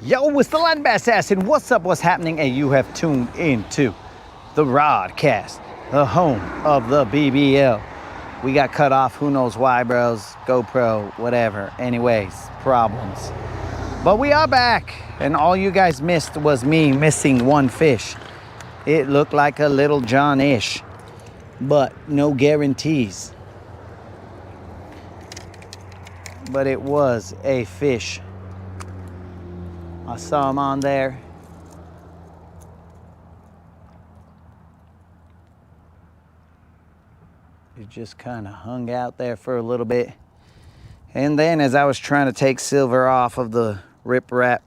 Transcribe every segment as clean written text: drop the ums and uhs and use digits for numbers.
Yo, it's the Land Bass Ass, and what's up, what's happening? And you have tuned into the Rodcast, the home of the BBL. We got cut off, who knows why, bros, GoPro, whatever. Anyways, problems. But we are back, and all you guys missed was me missing one fish. It looked like a Little John-ish, but no guarantees. But it was a fish. I saw him on there. He just kind of hung out there for a little bit. And then as I was trying to take silver off of the rip wrap,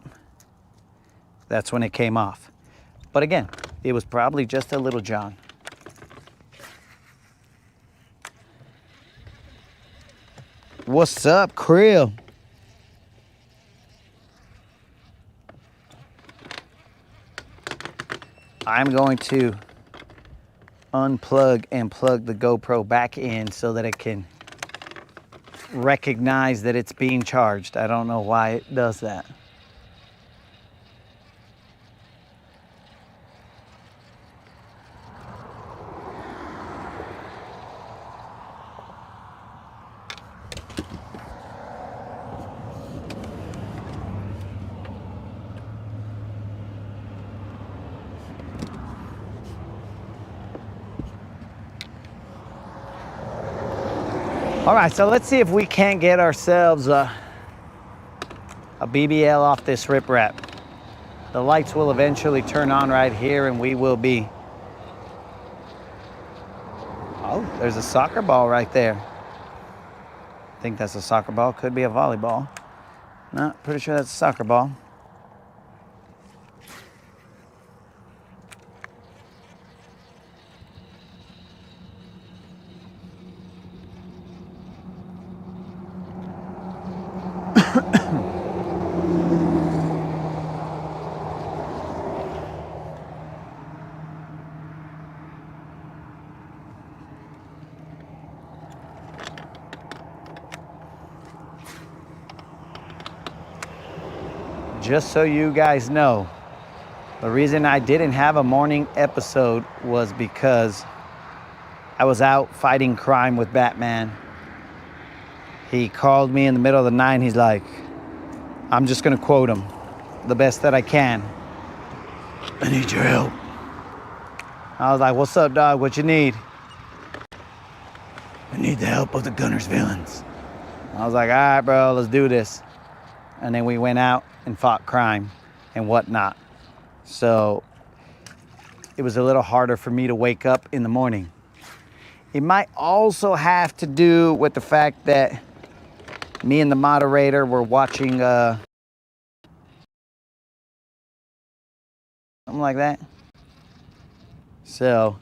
that's when it came off. But again, it was probably just a Little John. What's up, Krill? I'm going to unplug and plug the GoPro back in so that it can recognize that it's being charged. I don't know why it does that. All right, so let's see if we can't get ourselves a BBL off this rip wrap. The lights will eventually turn on right here and we will be... Oh, there's a soccer ball right there. I think that's a soccer ball, could be a volleyball. No, pretty sure that's a soccer ball. Just so you guys know, the reason I didn't have a morning episode was because I was out fighting crime with Batman. He called me in the middle of the night and he's like, I'm just gonna quote him the best that I can. I need your help. I was like, what's up, dog? What you need? I need the help of the Gunner's villains. I was like, all right, bro, let's do this. And then we went out and fought crime and whatnot. So it was a little harder for me to wake up in the morning. It might also have to do with the fact that me and the moderator were watching something like that. So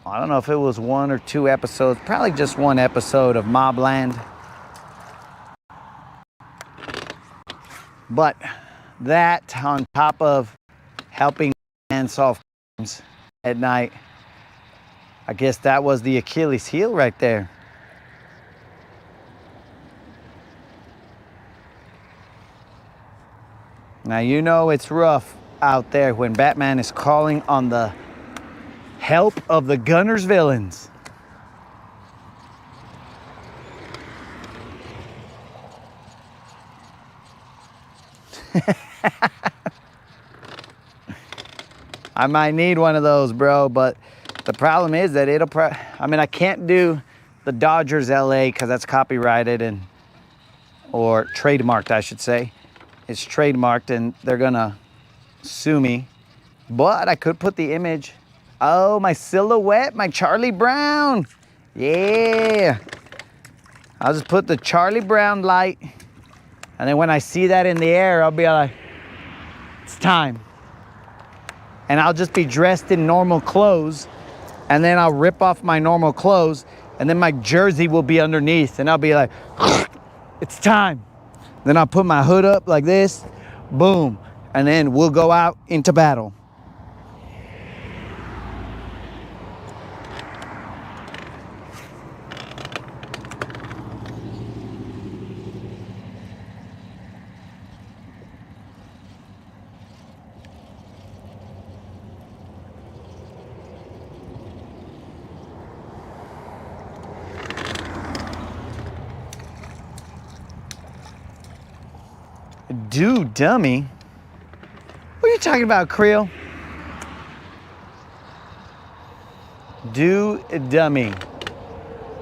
I don't know if it was 1 or 2 episodes, probably just 1 episode of Mobland. But that, on top of helping man solve crimes at night, I guess that was the Achilles heel right there. Now, you know it's rough out there when Batman is calling on the help of the Gunner's villains. I might need one of those, bro, but the problem is that I can't do the Dodgers LA because that's copyrighted or trademarked, I should say. It's trademarked and they're gonna sue me. But I could put the image. Oh, my silhouette, my Charlie Brown. Yeah. I'll just put the Charlie Brown light. And then when I see that in the air, I'll be like, it's time. And I'll just be dressed in normal clothes. And then I'll rip off my normal clothes. And then my jersey will be underneath. And I'll be like, it's time. Then I'll put my hood up like this. Boom. And then we'll go out into battle. Do dummy? What are you talking about, Creel? Do dummy.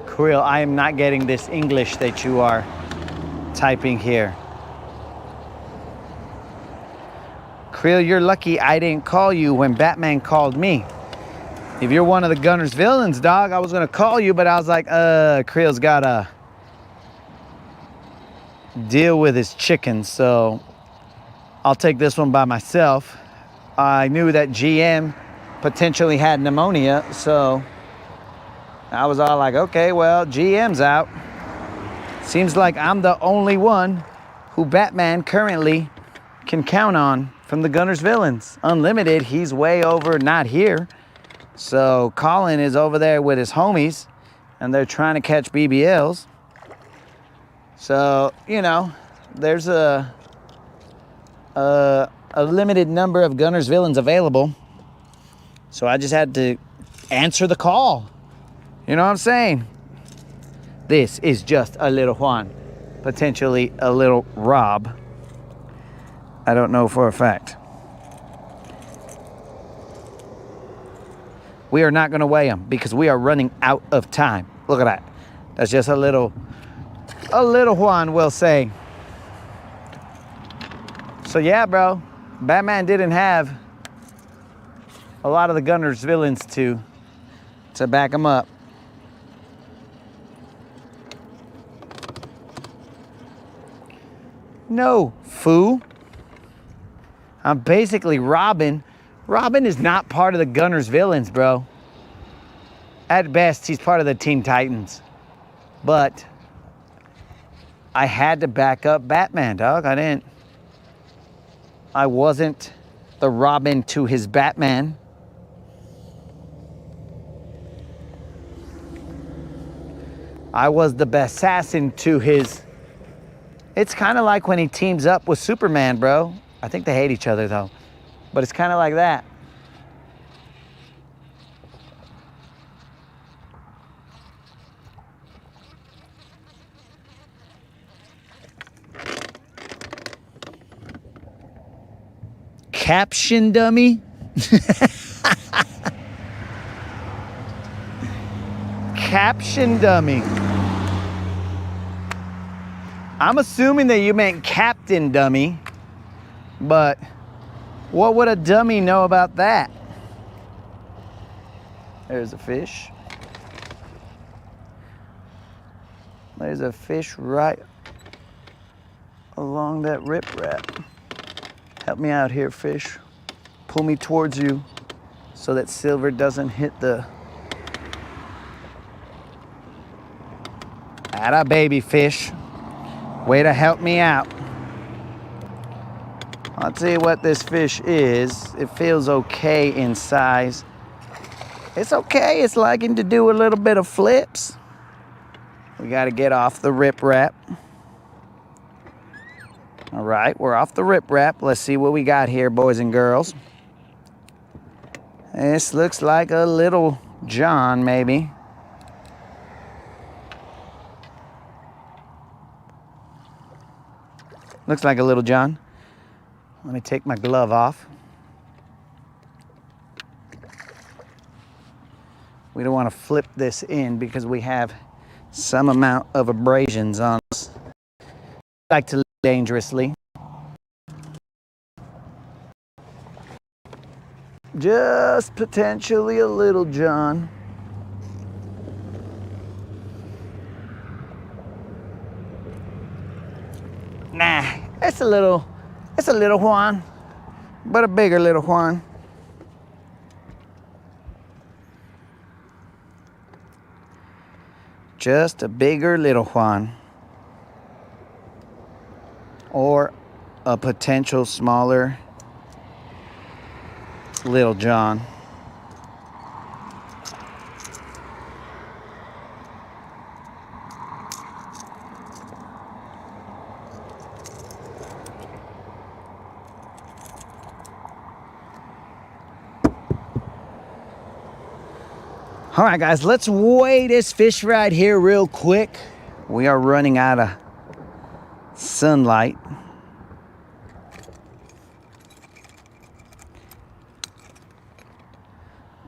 Creel, I am not getting this English that you are typing here. Creel, you're lucky I didn't call you when Batman called me. If you're one of the Gunner's villains, dog, I was gonna call you, but I was like, Creel's gotta deal with his chickens, so I'll take this one by myself. I knew that GM potentially had pneumonia, so I was all like, okay, well, GM's out. Seems like I'm the only one who Batman currently can count on from the Gunner's villains. Unlimited, he's way over, not here. So Colin is over there with his homies, and they're trying to catch BBLs. So, you know, there's a limited number of Gunner's villains available. So I just had to answer the call. You know what I'm saying? This is just a little Juan, potentially a little Rob. I don't know for a fact. We are not going to weigh them because we are running out of time. Look at that. That's just a little Juan, we'll say. So yeah, bro, Batman didn't have a lot of the Gunner's villains to back him up. No, fool. I'm basically Robin. Robin is not part of the Gunner's villains, bro. At best, he's part of the Teen Titans. But I had to back up Batman, dog. I wasn't the Robin to his Batman. I was the assassin to his... It's kind of like when he teams up with Superman, bro. I think they hate each other, though. But it's kind of like that. Caption dummy? Caption dummy. I'm assuming that you meant captain dummy, but what would a dummy know about that? There's a fish. There's a fish right along that riprap. Help me out here, fish. Pull me towards you so that silver doesn't hit the... Atta baby fish. Way to help me out. I'll tell you what this fish is. It feels okay in size. It's okay. It's liking to do a little bit of flips. We got to get off the riprap. All right, we're off the riprap. Let's see what we got here, boys and girls. This looks like a little John, maybe. Looks like a little John. Let me take my glove off. We don't want to flip this in because we have some amount of abrasions on us. I like to live dangerously. Just potentially a little John. Nah, it's a little Juan, but a bigger little Juan. Just a bigger little Juan. Or a potential smaller Little John. All right, guys, let's weigh this fish right here real quick. We are running out of sunlight.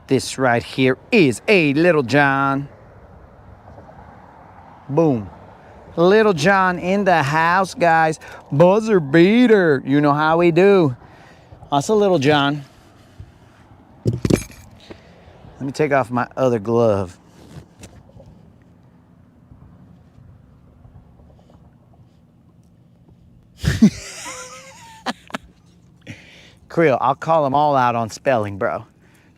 This right here is a Little John. Boom. Little John in the house, guys. Buzzer beater. You know how we do. That's a Little John. Let me take off my other glove. Creel, I'll call them all out on spelling, bro.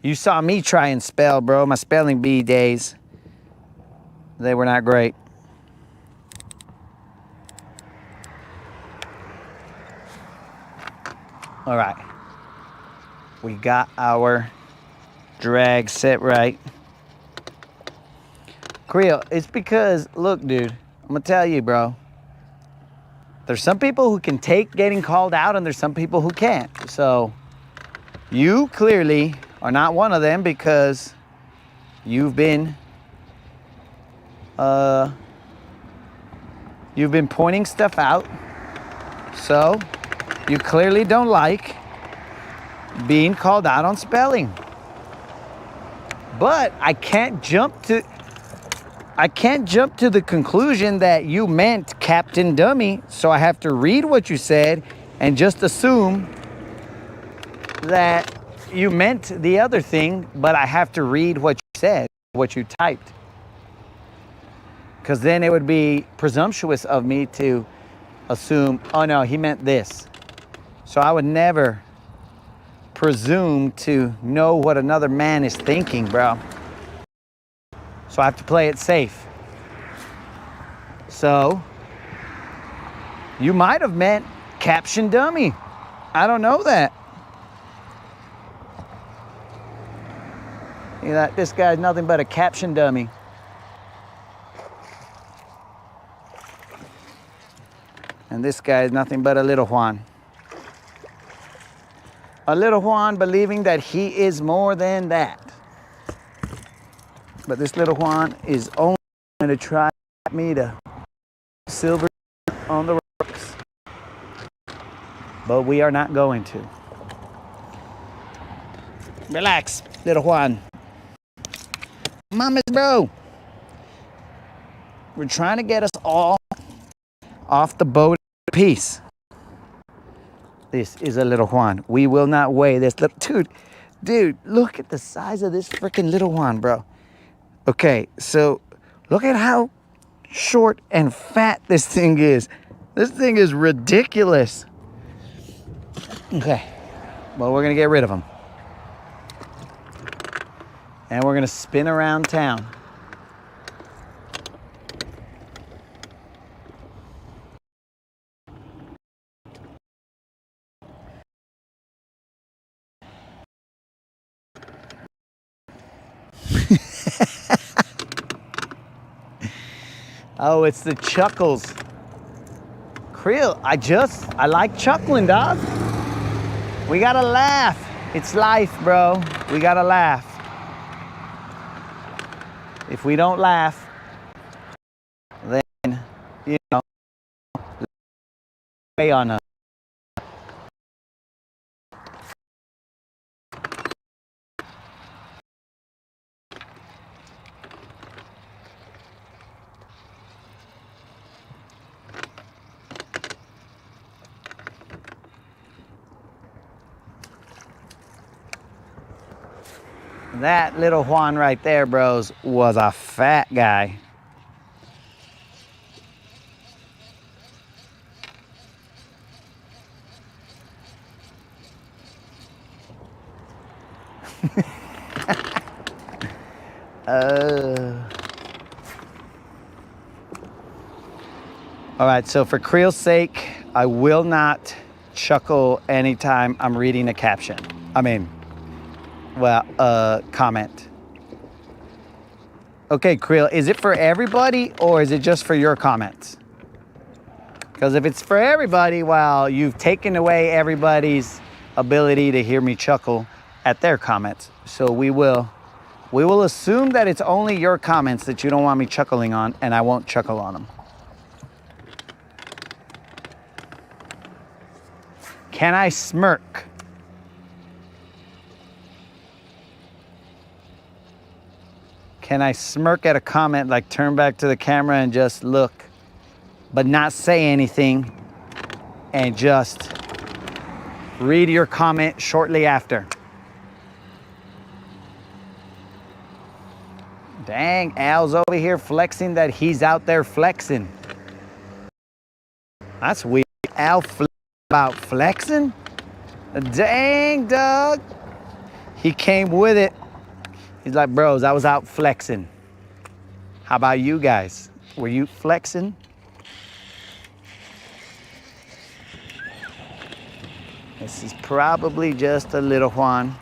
You saw me try and spell, bro. My spelling bee days, they were not great. All right. We got our drag set right. Creel, it's because, look, dude, I'm gonna tell you, bro. There's some people who can take getting called out and there's some people who can't. So you clearly are not one of them because you've been pointing stuff out. So you clearly don't like being called out on spelling. But I can't jump to the conclusion that you meant Captain Dummy, so I have to read what you said and just assume that you meant the other thing, but I have to read what you said, what you typed. Because then it would be presumptuous of me to assume, oh no, he meant this. So I would never presume to know what another man is thinking, bro. So I have to play it safe. So you might have meant Caption Dummy. I don't know that. You know, this guy's nothing but a caption dummy. And this guy is nothing but a Little Juan. A Little Juan believing that he is more than that. But this Little Juan is only going to try me to silver on the rocks. But we are not going to. Relax, Little Juan. Mamas, bro. We're trying to get us all off the boat in peace. This is a Little Juan. We will not weigh this little dude, look at the size of this freaking Little Juan, bro. Okay, so look at how short and fat this thing is. This thing is ridiculous. Okay, well, we're gonna get rid of him. And we're gonna spin around town. Oh, it's the chuckles. Creel, I like chuckling, dog. We gotta laugh. It's life, bro. We gotta laugh. If we don't laugh, then, you know, weigh on us. That Little Juan right there, bros, was a fat guy. All right, so for Creel's sake, I will not chuckle anytime I'm reading a caption. Comment. Okay, Creel, is it for everybody or is it just for your comments? Because if it's for everybody, well, you've taken away everybody's ability to hear me chuckle at their comments. So we will assume that it's only your comments that you don't want me chuckling on, and I won't chuckle on them. Can I smirk? Can I smirk at a comment, like turn back to the camera and just look, but not say anything, and just read your comment shortly after? Dang, Al's over here flexing that he's out there flexing. That's weird. Al about flexing? Dang, Doug. He came with it. He's like, bros, I was out flexing. How about you guys? Were you flexing? This is probably just a little Juan.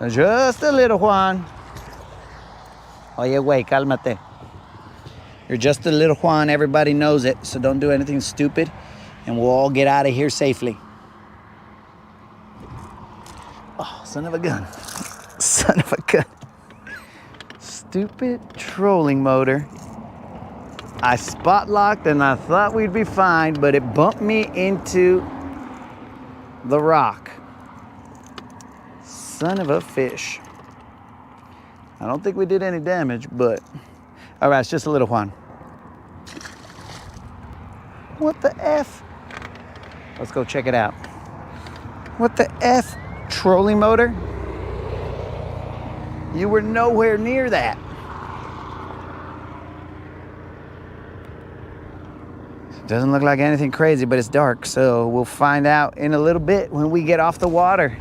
Just a little Juan. Oye, güey, cálmate. You're just a little Juan. Everybody knows it, so don't do anything stupid, and we'll all get out of here safely. Oh, son of a gun. Son of a gun. Stupid trolling motor. I spot locked and I thought we'd be fine, but it bumped me into the rock. Son of a fish. I don't think we did any damage, but all right, it's just a little Juan. What the F? Let's go check it out. What the F, trolling motor? You were nowhere near that. Doesn't look like anything crazy, but it's dark, so we'll find out in a little bit when we get off the water.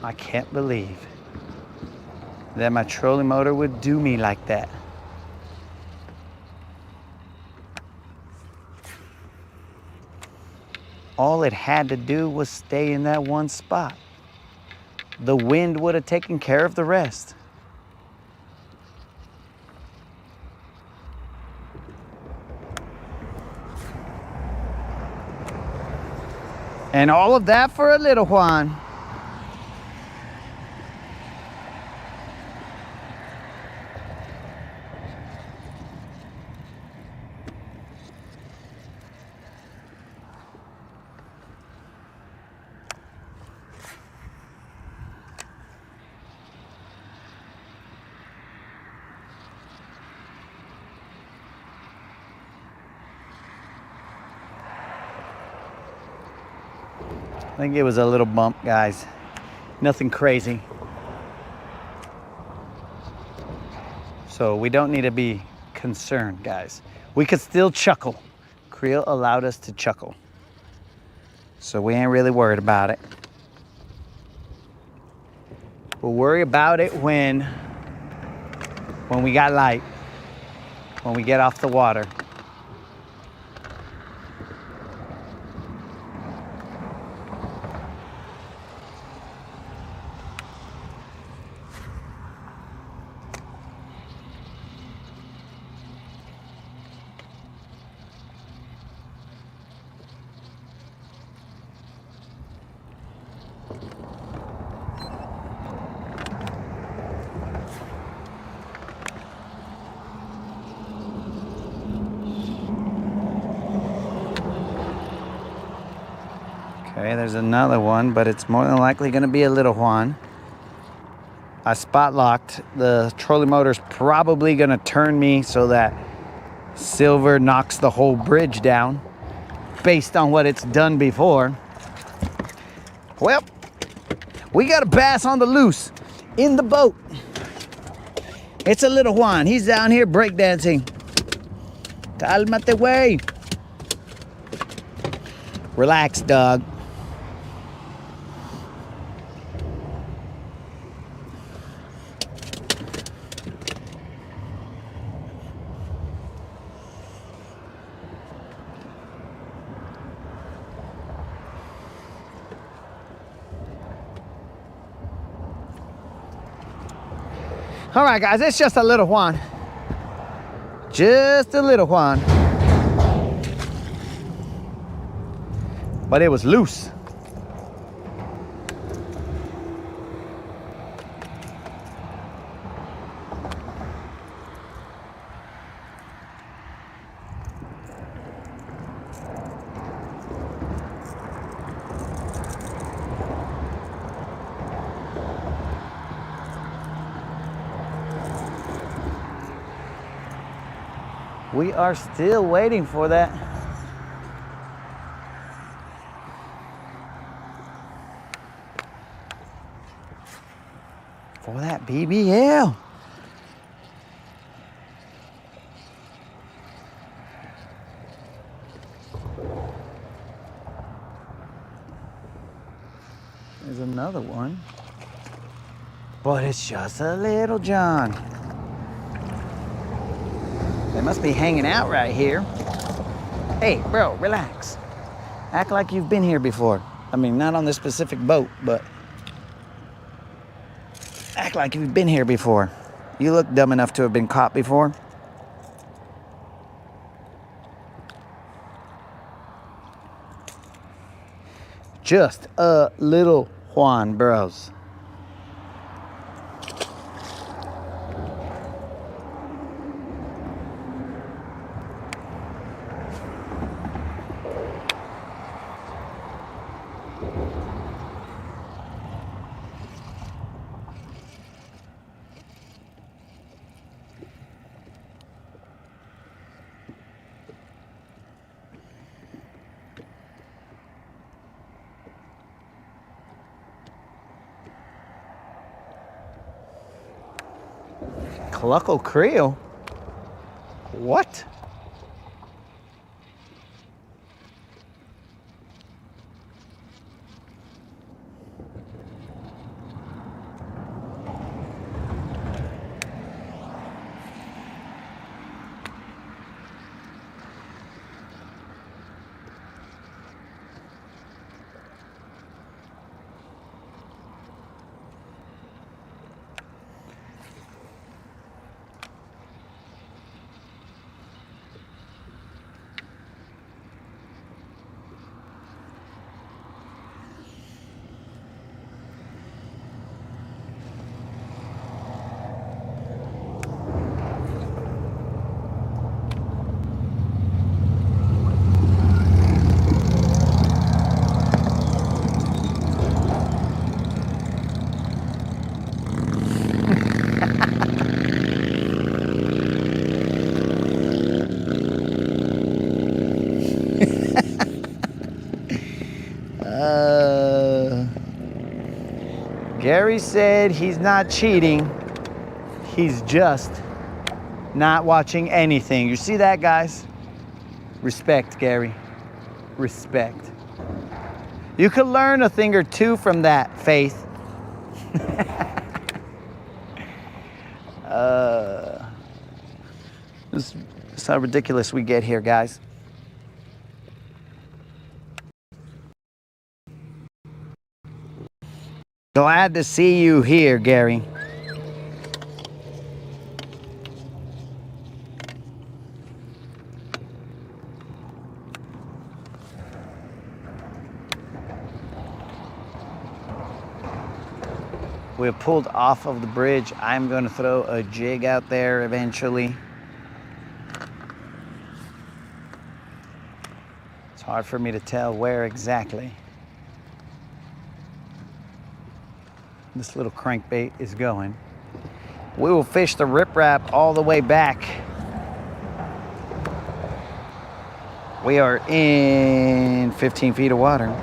I can't believe that my trolling motor would do me like that. All it had to do was stay in that one spot. The wind would have taken care of the rest. And all of that for a little Juan. I think it was a little bump, guys. Nothing crazy. So we don't need to be concerned, guys. We could still chuckle. Creel allowed us to chuckle. So we ain't really worried about it. We'll worry about it when we got light, when we get off the water. Okay, there's another one, but it's more than likely going to be a little Juan. I spot locked. The trolling motor's probably going to turn me so that silver knocks the whole bridge down based on what it's done before. Well, we got a bass on the loose in the boat. It's a little Juan. He's down here breakdancing. Cálmate, güey. Relax, dog. All right, guys, it's just a little Juan. Just a little Juan. But it was loose. We are still waiting for that. For that BBL. There's another one. But it's just a little John. They must be hanging out right here. Hey, bro, relax. Act like you've been here before. I mean, not on this specific boat, but act like you've been here before. You look dumb enough to have been caught before. Just a little Juan, bros. Cluckle Creel? What? Gary said he's not cheating. He's just not watching anything. You see that, guys? Respect, Gary. Respect. You could learn a thing or two from that, Faith. This is how ridiculous we get here, guys. Glad to see you here, Gary. We have pulled off of the bridge. I'm going to throw a jig out there eventually. It's hard for me to tell where exactly this little crankbait is going. We will fish the riprap all the way back. We are in 15 feet of water.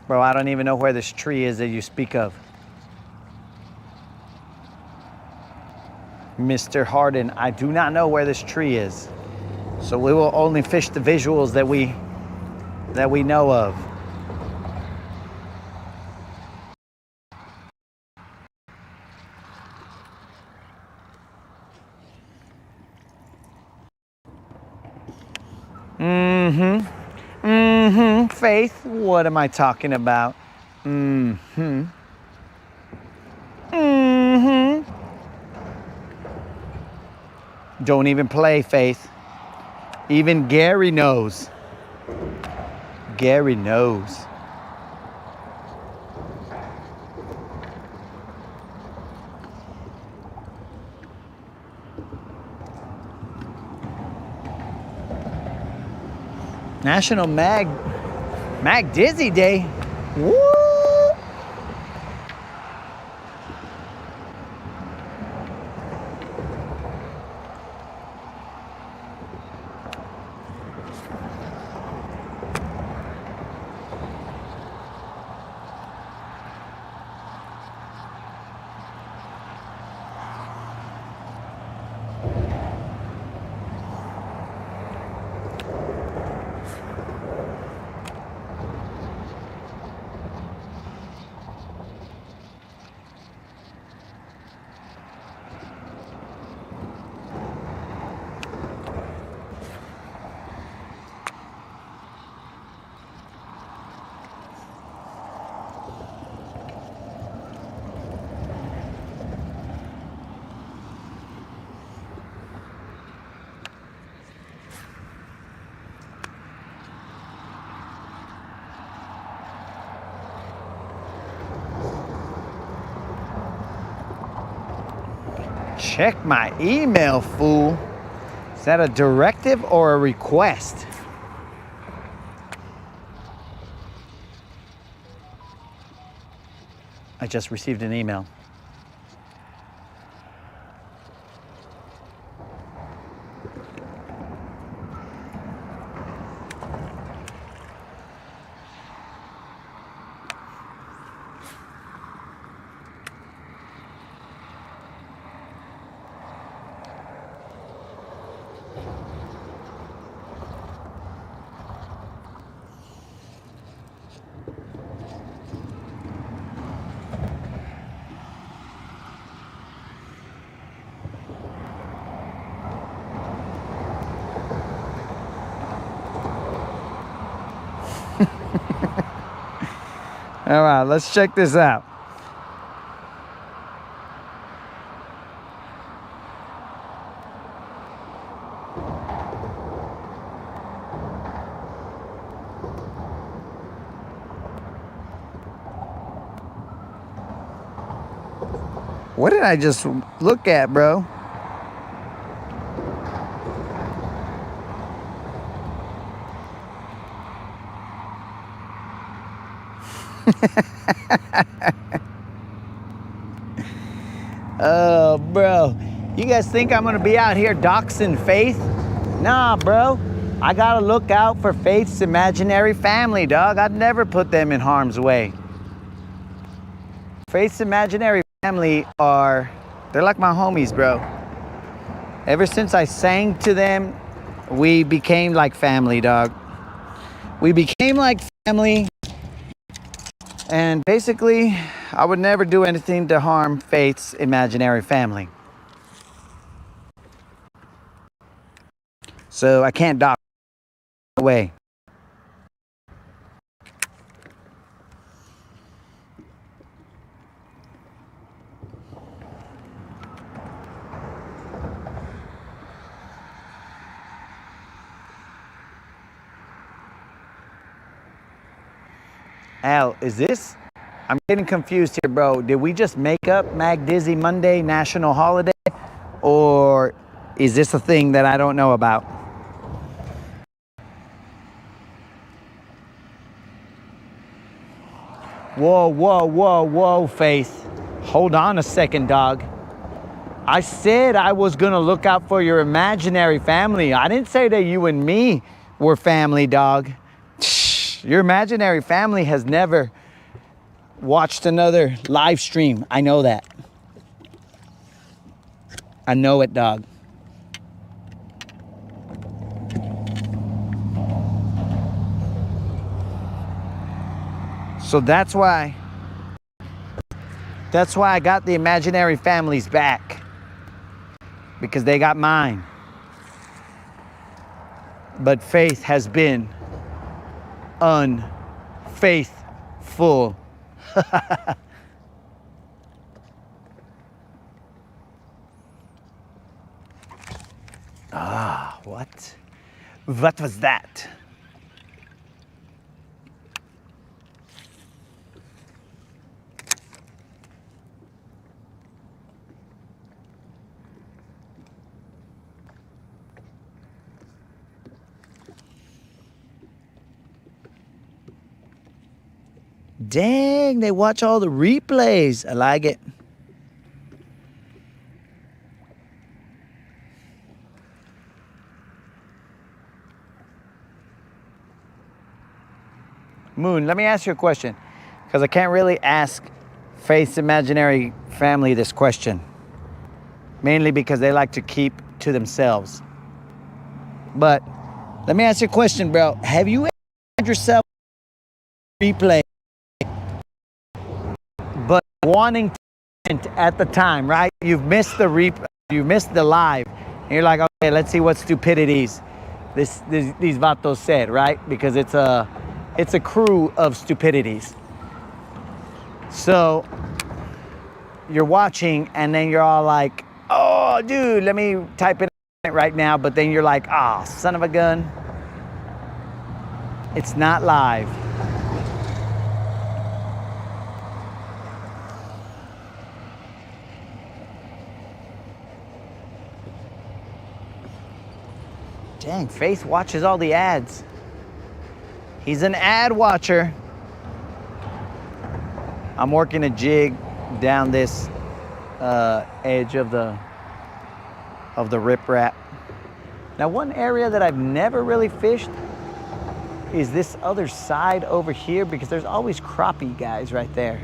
Bro, I don't even know where this tree is that you speak of. Mr. Harden, I do not know where this tree is. So we will only fish the visuals that we know of. Faith, what am I talking about? Don't even play, Faith. Even Gary knows. Gary knows. National Mag Dizzy Day. Woo! Check my email, fool. Is that a directive or a request? I just received an email. All right, let's check this out. What did I just look at, bro? Oh, bro. You guys think I'm gonna be out here doxing Faith? Nah, bro. I gotta look out for Faith's imaginary family, dog. I'd never put them in harm's way. Faith's imaginary family they're like my homies, bro. Ever since I sang to them, we became like family, dog. We became like family. And basically, I would never do anything to harm Faith's imaginary family. So I can't dock away. Al, is this? I'm getting confused here, bro. Did we just make up Mag Dizzy Monday national holiday? Or is this a thing that I don't know about? Whoa, whoa, whoa, whoa, Faith. Hold on a second, dog. I said I was gonna look out for your imaginary family. I didn't say that you and me were family, dog. Your imaginary family has never watched another live stream. I know that. I know it, dog. So that's why I got the imaginary families back. Because they got mine. But Faith has been unfaithful. Ah, what? What was that? Dang, they watch all the replays. I like it. Moon, let me ask you a question, because I can't really ask Faith's imaginary family this question, mainly because they like to keep to themselves. But let me ask you a question, bro. Have you ever had yourself replay, but wanting to at the time, right? You've missed the you missed the live, and you're like, okay, let's see what stupidities these vatos said, right? Because it's a crew of stupidities. So you're watching, and then you're all like, oh, dude, let me type it right now. But then you're like, ah, oh, son of a gun. It's not live. Dang, Faith watches all the ads. He's an ad watcher. I'm working a jig down this edge of the riprap. Now, one area that I've never really fished is this other side over here, because there's always crappie guys right there.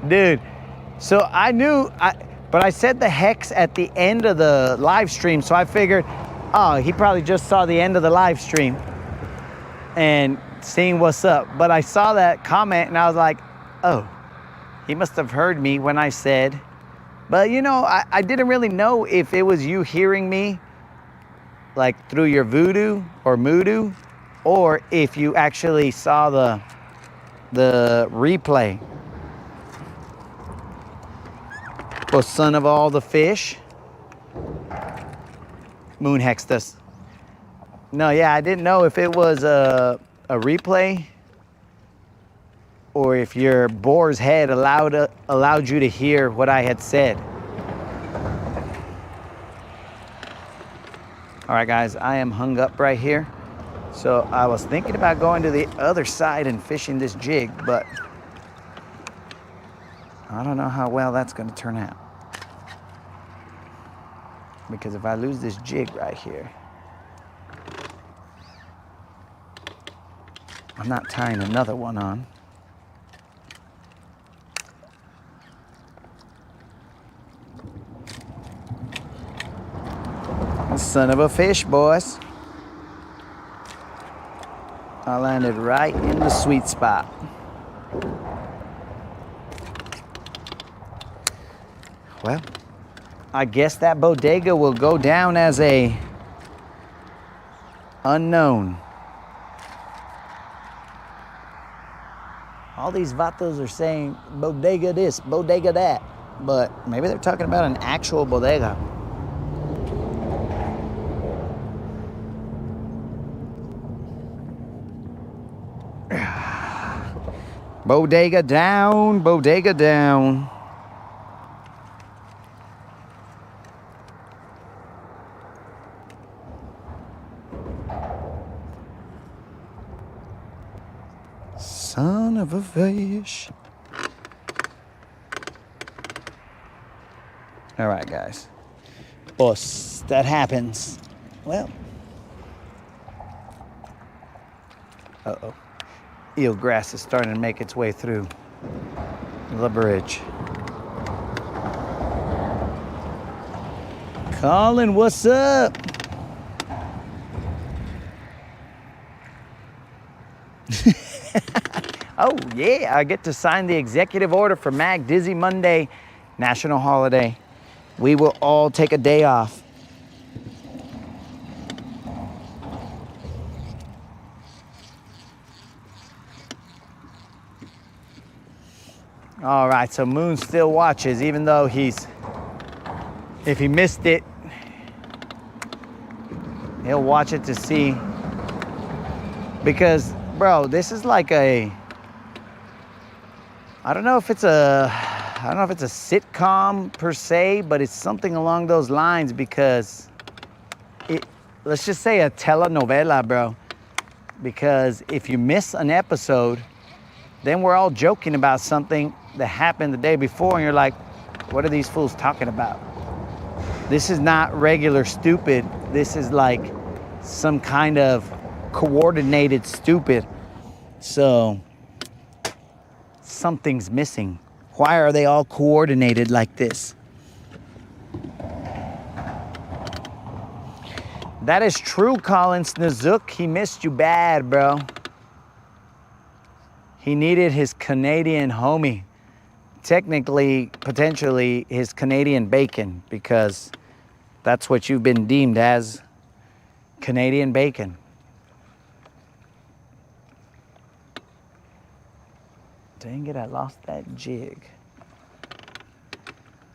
Dude, so I knew, but I said the hex at the end of the live stream, so I figured, oh, he probably just saw the end of the live stream and seeing what's up. But I saw that comment and I was like, oh, he must have heard me when I said, but you know, I didn't really know if it was you hearing me like through your voodoo or moodoo, or if you actually saw the replay. Oh, son of all the fish. Moon hexed us. No, yeah, I didn't know if it was a replay or if your boar's head allowed you to hear what I had said. All right, guys, I am hung up right here. So I was thinking about going to the other side and fishing this jig, but I don't know how well that's going to turn out. Because if I lose this jig right here, I'm not tying another one on. Son of a fish, boys. I landed right in the sweet spot. Well, I guess that bodega will go down as a unknown. All these vatos are saying bodega this, bodega that, but maybe they're talking about an actual bodega. Bodega down, bodega down. Son of a fish. All right, guys. Boss, that happens. Well. Uh-oh. Eelgrass is starting to make its way through the bridge. Colin, what's up? Oh, yeah, I get to sign the executive order for Mag Dizzy Monday, national holiday. We will all take a day off. All right, so Moon still watches, even though if he missed it, he'll watch it to see Because, bro, this is like I don't know if it's a sitcom per se, but it's something along those lines because let's just say a telenovela, bro. Because if you miss an episode, then we're all joking about something that happened the day before, and you're like, what are these fools talking about? This is not regular stupid. This is like some kind of coordinated stupid. So something's missing. Why are they all coordinated like this? That is true, Colin Snazook. He missed you bad, bro. He needed his Canadian homie. Technically, potentially, his Canadian bacon, because that's what you've been deemed as, Canadian bacon. Dang it, I lost that jig.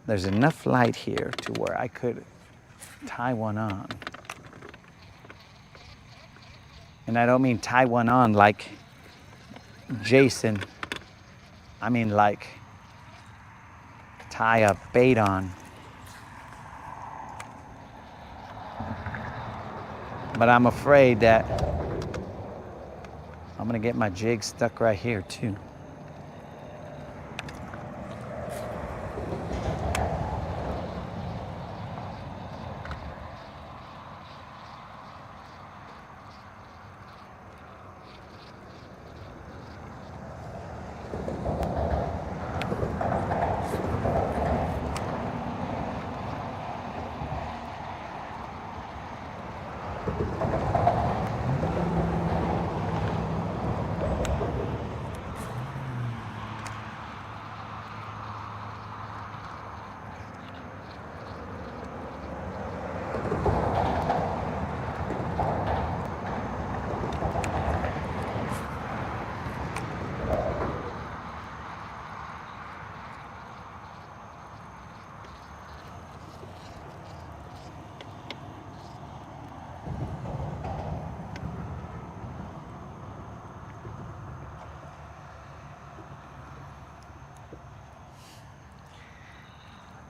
There's enough light here to where I could tie one on. And I don't mean tie one on like Jason. I mean like tie a bait on. But I'm afraid that I'm gonna get my jig stuck right here too.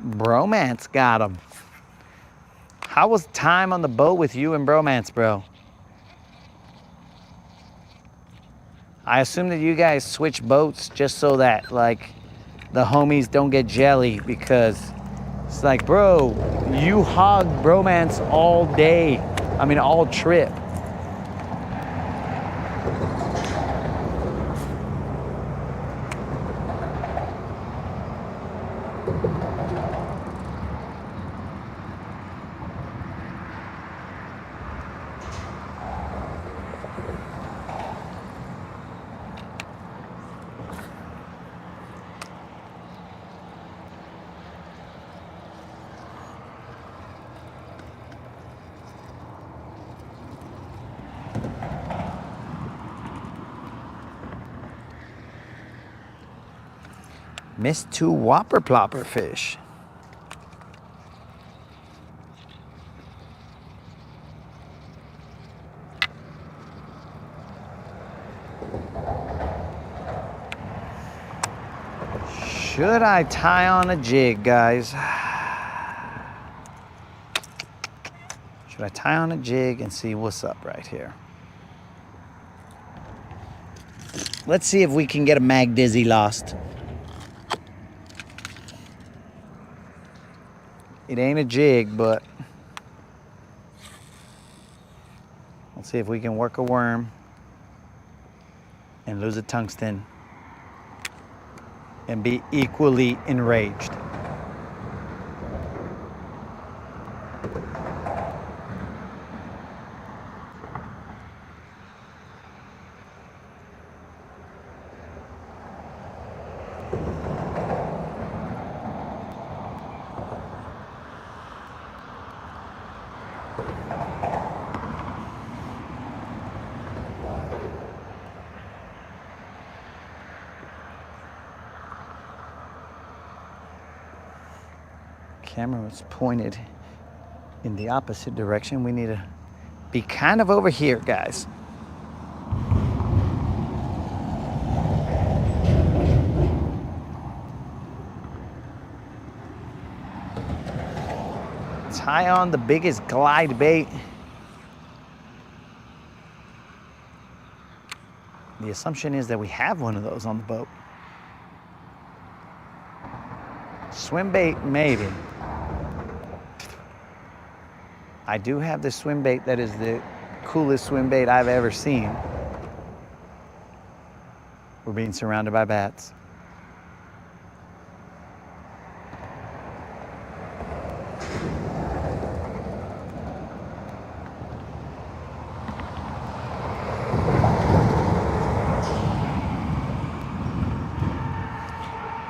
Bromance got him. How was time on the boat with you and Bromance, bro? I assume that you guys switch boats just so that, like, the homies don't get jelly, because it's like, bro, you hog Bromance all day. I mean, all trip. Missed 2 whopper plopper fish. Should I tie on a jig, guys? Should I tie on a jig and see what's up right here? Let's see if we can get a mag dizzy lost. It ain't a jig, but let's see if we can work a worm and lose a tungsten and be equally enraged. Camera was pointed in the opposite direction. We need to be kind of over here, guys. tie on the biggest glide bait. The assumption is that we have one of those on the boat. Swim bait, maybe. I do have this swim bait that is the coolest swim bait I've ever seen. We're being surrounded by bats.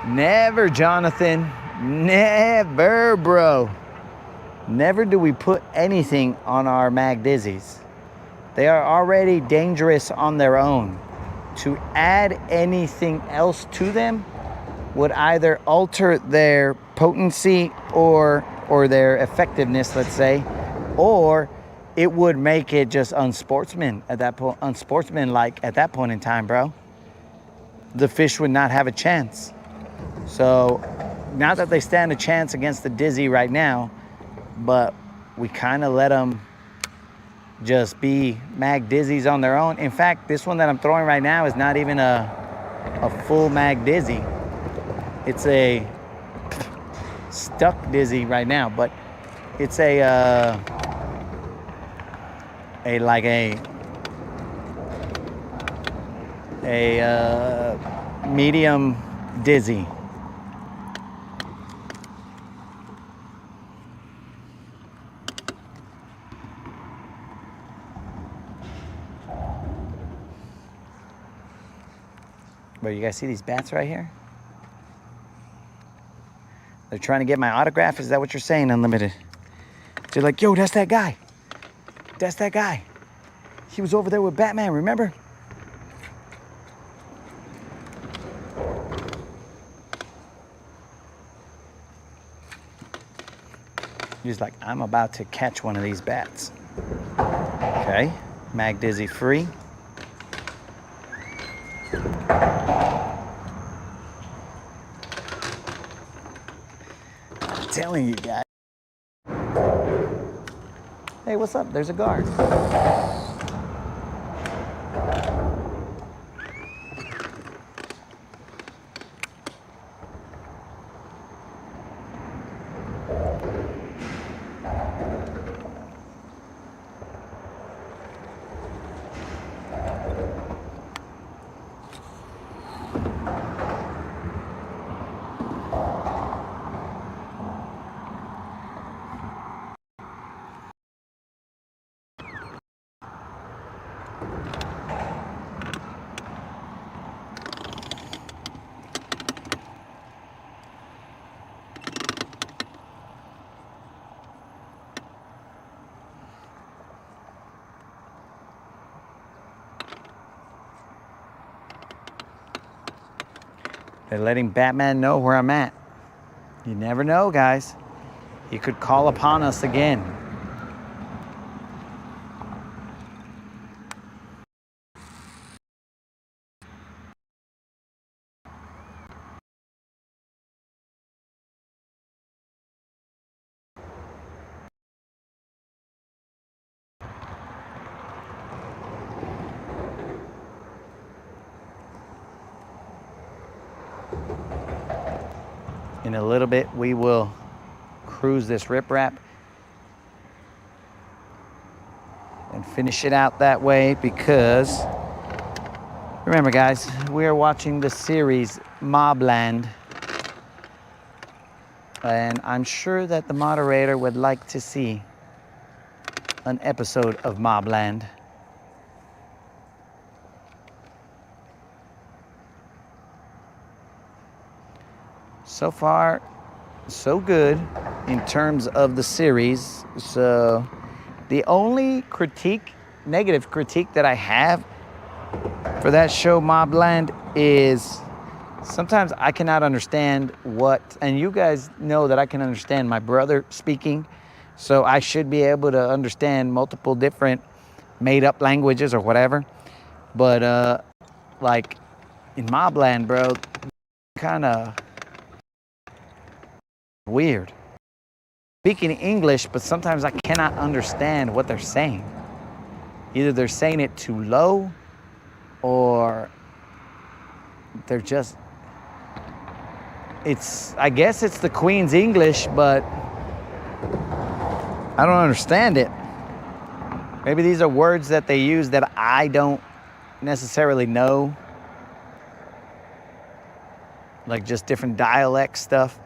Never, Jonathan. Never, bro. Never do we put anything on our mag dizzies. They are already dangerous on their own. To add anything else to them would either alter their potency or their effectiveness, let's say, or it would make it just unsportsmanlike at that point in time, bro. The fish would not have a chance. So, not that they stand a chance against the dizzy right now, but we kind of let them just be mag dizzies on their own. In fact, this one that I'm throwing right now is not even a full mag dizzy. It's a stuck dizzy right now, but it's a medium dizzy. But you guys see these bats right here? They're trying to get my autograph? Is that what you're saying, Unlimited? They're like, yo, that's that guy. That's that guy. He was over there with Batman, remember? He's like, I'm about to catch one of these bats. Okay, mag dizzy free. I'm telling you guys. Hey, what's up? There's a guard. They're letting Batman know where I'm at. You never know, guys. He could call upon us again. In a little bit, we will cruise this riprap and finish it out that way because, remember guys, we are watching the series Mobland, and I'm sure that the moderator would like to see an episode of Mobland. So far, so good in terms of the series. So the only negative critique that I have for that show, Mobland, is sometimes I cannot understand and you guys know that I can understand my brother speaking, so I should be able to understand multiple different made up languages or whatever. But like in Mobland, bro, kind of weird. speaking English, but sometimes I cannot understand what they're saying. Either they're saying it too low, or they're just, I guess it's the Queen's English, but I don't understand it. Maybe these are words that they use that I don't necessarily know. Like just different dialect stuff.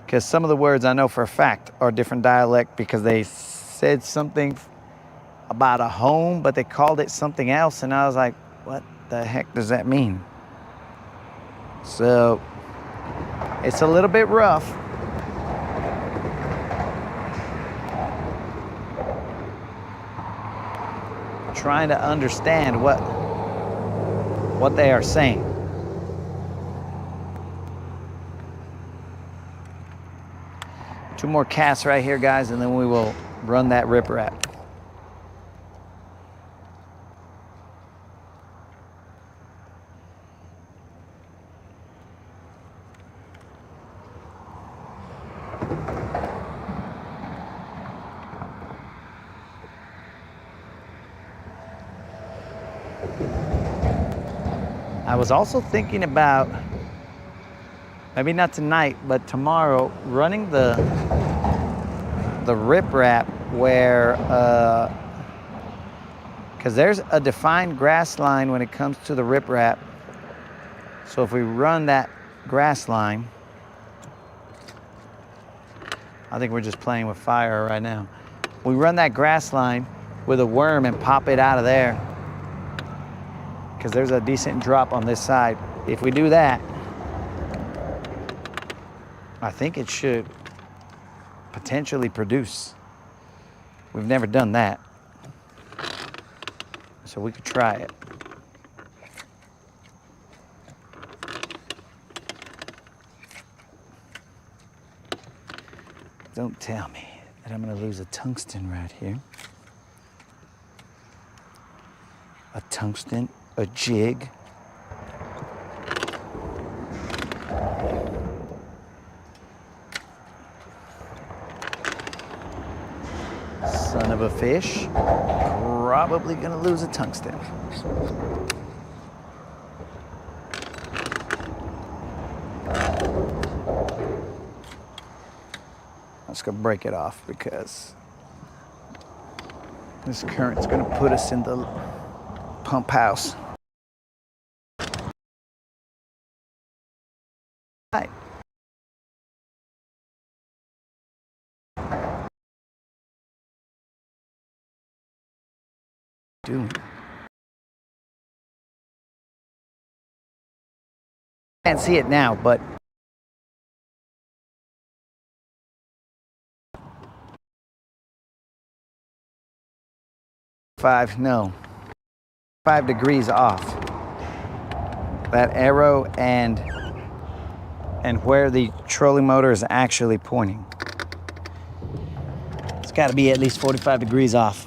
Because some of the words I know for a fact are different dialect because they said something about a home, but they called it something else. And I was like, what the heck does that mean? So it's a little bit rough. Trying to understand what they are saying. Two more casts right here, guys, and then we will run that riprap. I was also thinking about, maybe not tonight, but tomorrow, running the riprap where, because there's a defined grass line when it comes to the riprap. So if we run that grass line, I think we're just playing with fire right now. We run that grass line with a worm and pop it out of there, because there's a decent drop on this side. If we do that, I think it should potentially produce. We've never done that, so we could try it. Don't tell me that I'm gonna lose a tungsten right here. A tungsten, a jig. Son of a fish. Probably gonna lose a tungsten. I'm just gonna break it off because this current's gonna put us in the pump house. Right. Doing. Can't see it now, but five degrees off. That arrow and where the trolling motor is actually pointing. It's got to be at least 45 degrees off.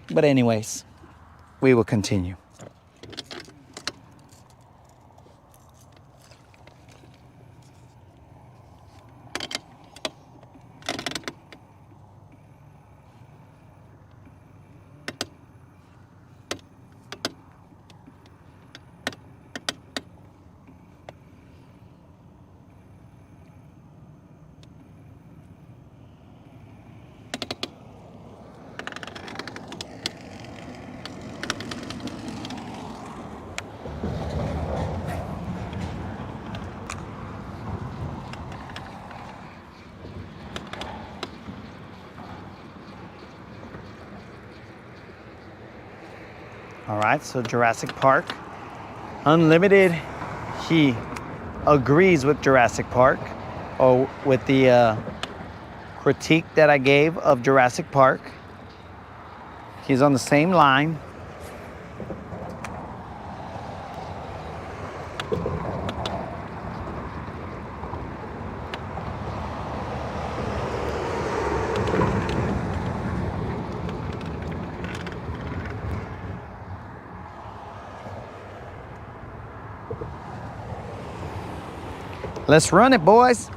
But anyways, we will continue. All right, so Jurassic Park. Unlimited, he agrees with Jurassic Park, or with the critique that I gave of Jurassic Park. He's on the same line. Let's run it, boys.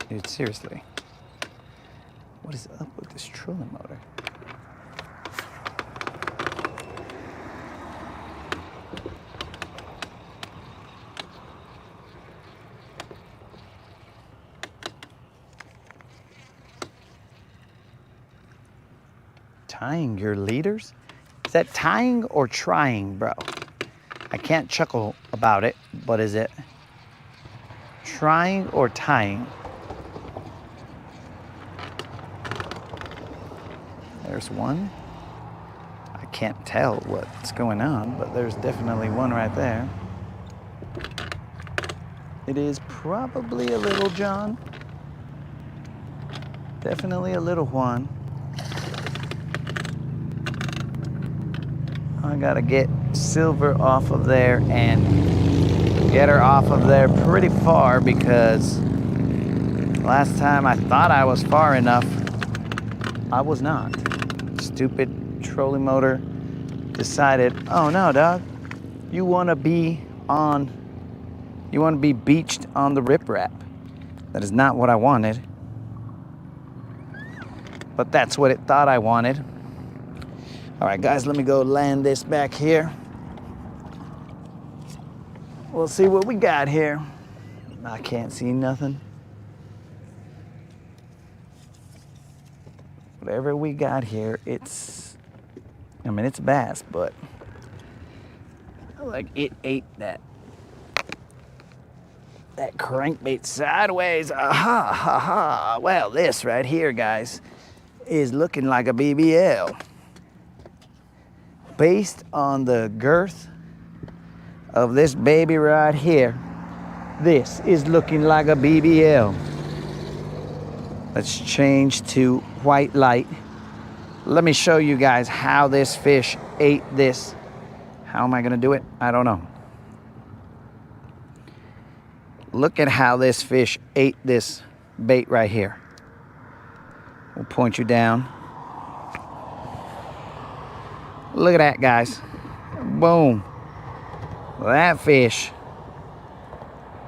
Dude, seriously. What is up with this trolling motor? Tying your leaders? Is that tying or trying, bro? I can't chuckle about it, but is it trying or tying? There's one. I can't tell what's going on, but there's definitely one right there. It is probably a little John. Definitely a little Juan. I gotta get Silver off of there and get her off of there pretty far, because last time I thought I was far enough, I was not. Stupid trolling motor decided, oh no, dog, you wanna be beached on the riprap. That is not what I wanted. But that's what it thought I wanted. All right, guys, let me go land this back here. We'll see what we got here. I can't see nothing. Whatever we got here, it's bass, but like it ate that crankbait sideways. Aha, ha, ha. Well, this right here, guys, is looking like a BBL. Based on the girth of this baby right here, this is looking like a BBL. Let's change to white light. Let me show you guys how this fish ate this. How am I gonna do it? I don't know. Look at how this fish ate this bait right here. We'll point you down. Look at that, guys. Boom. That fish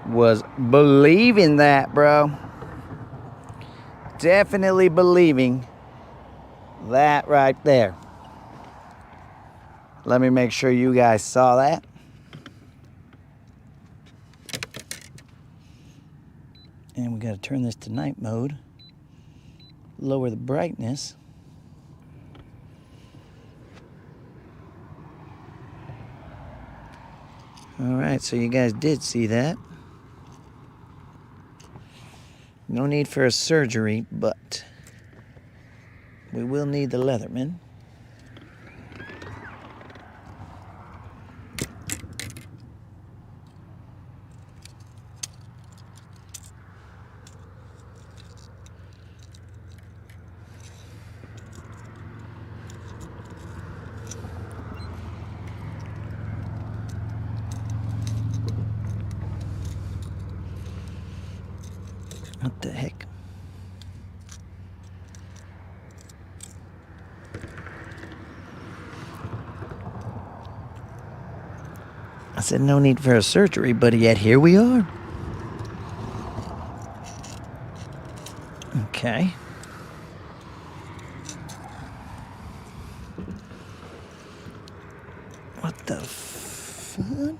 was believing that, bro. Definitely believing that right there. Let me make sure you guys saw that. And we got to turn this to night mode. Lower the brightness. All right, so you guys did see that. No need for a surgery, but we will need the Leatherman. What the heck? I said no need for a surgery, but yet here we are. Okay. What the fuck?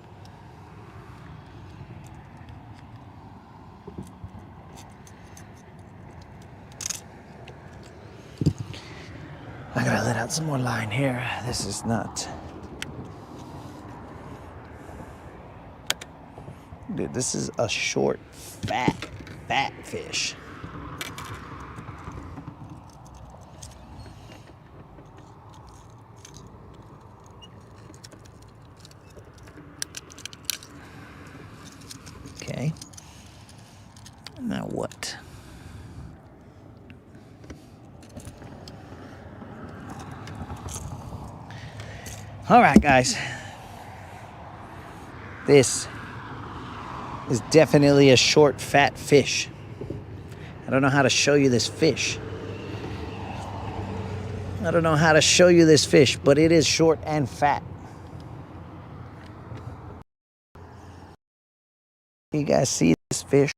I gotta let out some more line here. This is not... Dude, this is a short, fat fish. Okay. Now what? All right, guys. This is definitely a short, fat fish. I don't know how to show you this fish. I don't know how to show you this fish, but it is short and fat. You guys see this fish?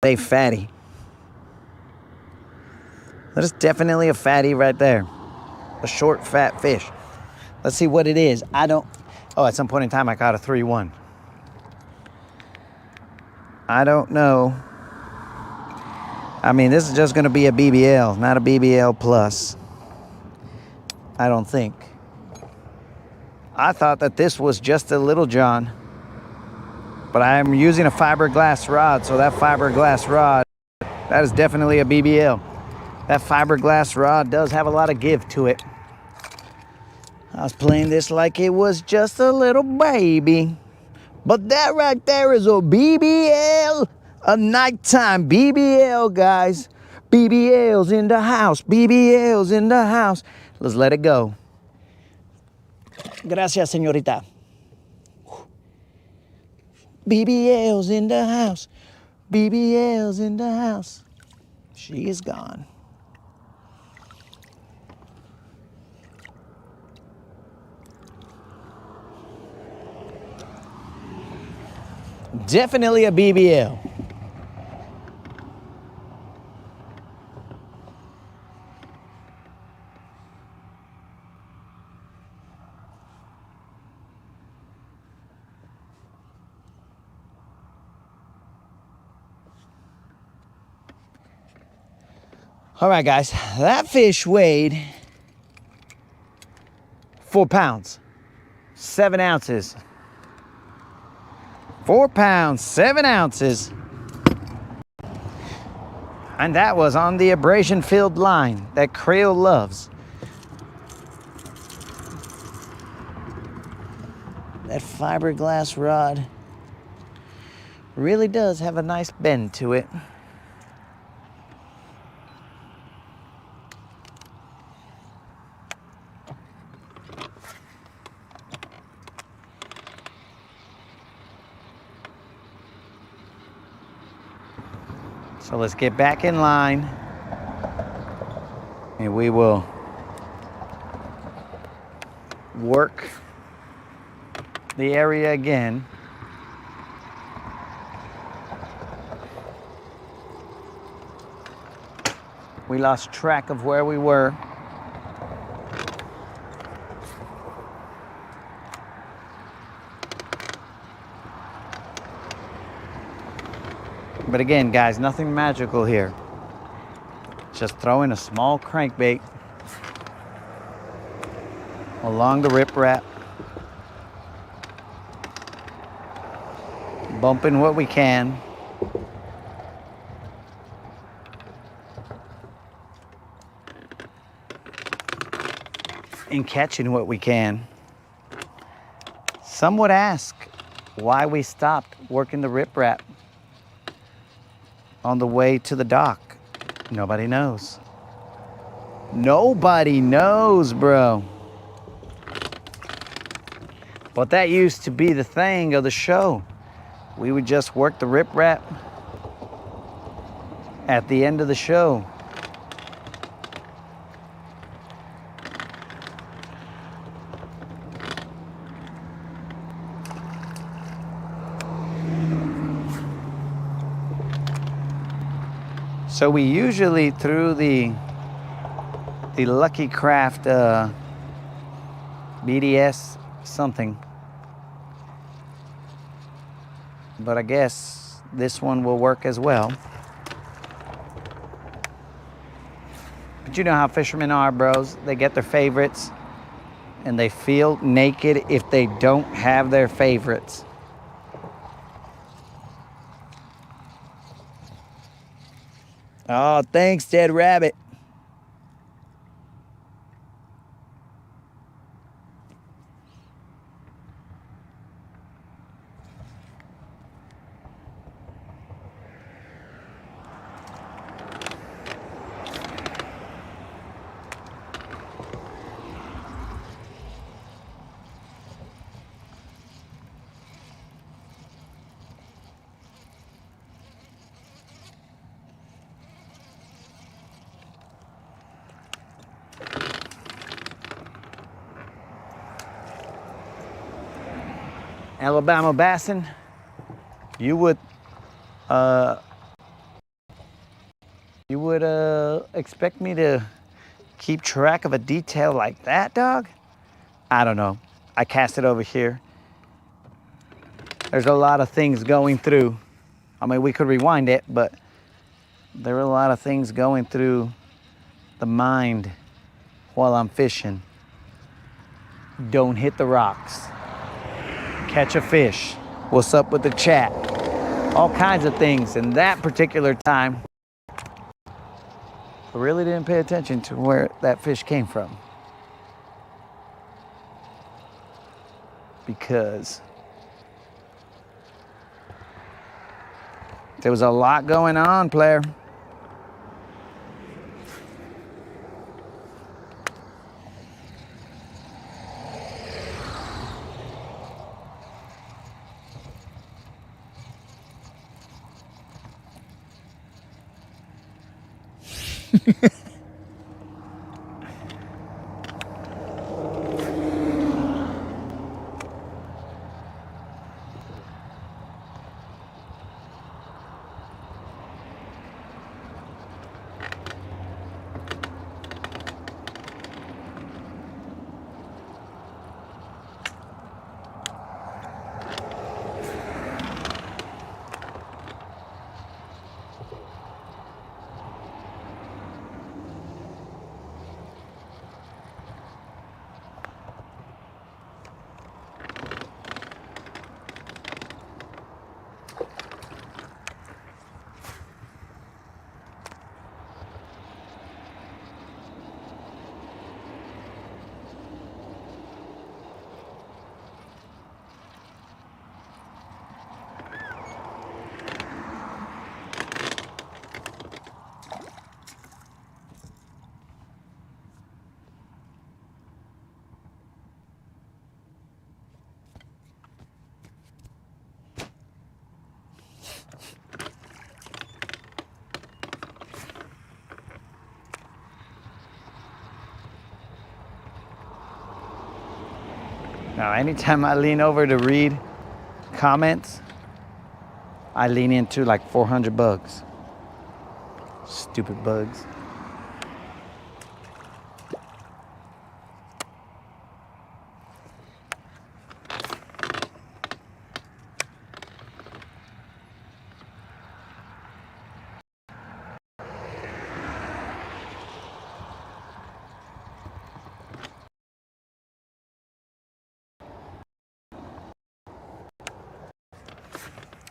a fatty. That is definitely a fatty right there. A short, fat fish. Let's see what it is. Oh, at some point in time, I caught a 3-1. I don't know. I mean, this is just going to be a BBL, not a BBL plus. I don't think. I thought that this was just a Little John. But I am using a fiberglass rod, so that fiberglass rod, that is definitely a BBL. That fiberglass rod does have a lot of give to it. I was playing this like it was just a little baby. But that right there is a BBL, a nighttime BBL, guys. BBL's in the house, BBL's in the house. Let's let it go. Gracias, señorita. BBL's in the house. BBL's in the house. She is gone. Definitely a BBL. All right, guys, that fish weighed 4 pounds, 7 ounces. 4 pounds, 7 ounces. And that was on the abrasion-filled line that Creole loves. That fiberglass rod really does have a nice bend to it. So let's get back in line and we will work the area again. We lost track of where we were. But again, guys, nothing magical here. Just throwing a small crankbait along the riprap, bumping what we can. And catching what we can. Some would ask why we stopped working the riprap on the way to the dock. Nobody knows. Nobody knows, bro. But that used to be the thing of the show. We would just work the riprap at the end of the show. So we usually, through the Lucky Craft BDS something, but I guess this one will work as well. But you know how fishermen are, bros. They get their favorites and they feel naked if they don't have their favorites. Oh, thanks, Dead Rabbit. Alabama bassin', you would would expect me to keep track of a detail like that, dog? I don't know. I cast it over here. There's a lot of things going through. I mean, we could rewind it, but there are a lot of things going through the mind while I'm fishing. Don't hit the rocks. Catch a fish. What's up with the chat? All kinds of things. And that particular time, I really didn't pay attention to where that fish came from. Because there was a lot going on, player. Now, anytime I lean over to read comments, I lean into like 400 bugs. Stupid bugs.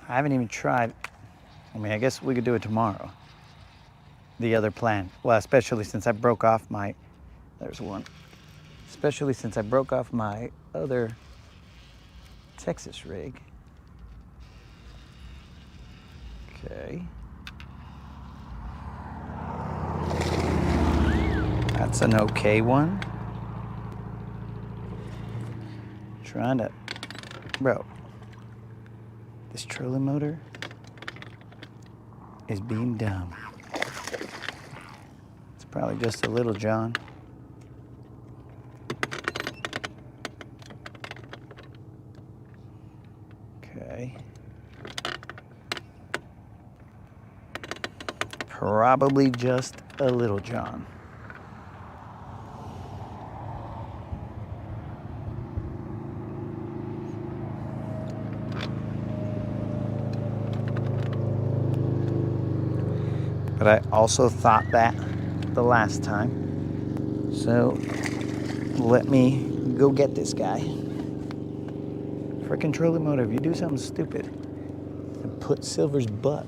I haven't even tried. I mean, I guess we could do it tomorrow. The other plan. Well, especially since I broke off my, there's one. Especially since I broke off my other Texas rig. Okay. That's an okay one. Trying to, bro. This trolling motor is being dumb. It's probably just a little John. Okay. Probably just a little John. But I also thought that the last time. So let me go get this guy. Frickin' trolling motor, if you do something stupid, and put Silver's butt.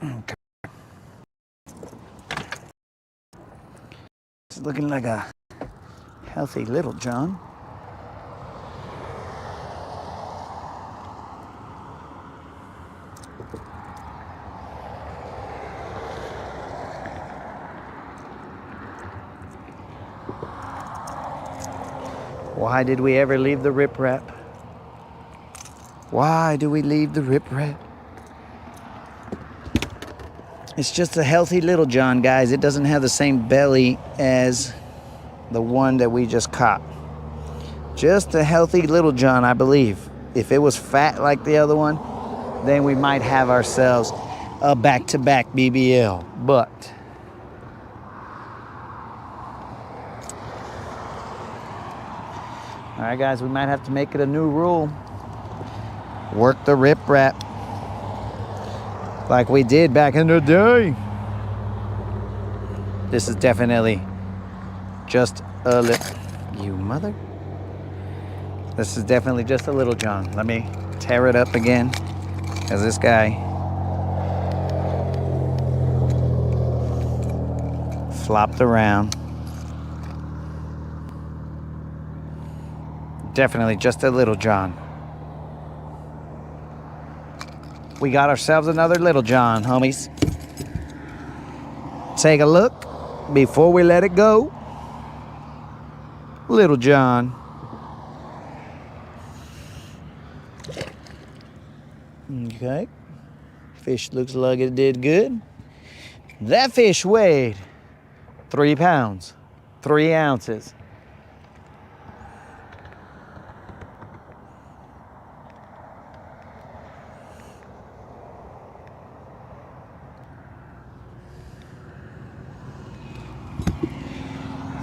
Okay. It's looking like a healthy little John. Why did we ever leave the riprap? Why do we leave the riprap? It's just a healthy little john, guys. It doesn't have the same belly as the one that we just caught. Just a healthy little john, I believe. If it was fat like the other one, then we might have ourselves a back-to-back BBL. But all right, guys, we might have to make it a new rule. Work the riprap like we did back in the day. This is definitely just a little, you mother. This is definitely just a little john. Let me tear it up again, because this guy flopped around. Definitely just a little john. We got ourselves another little john, homies. Take a look before we let it go. Little john. Okay. Fish looks like it did good. That fish weighed 3 pounds, 3 ounces.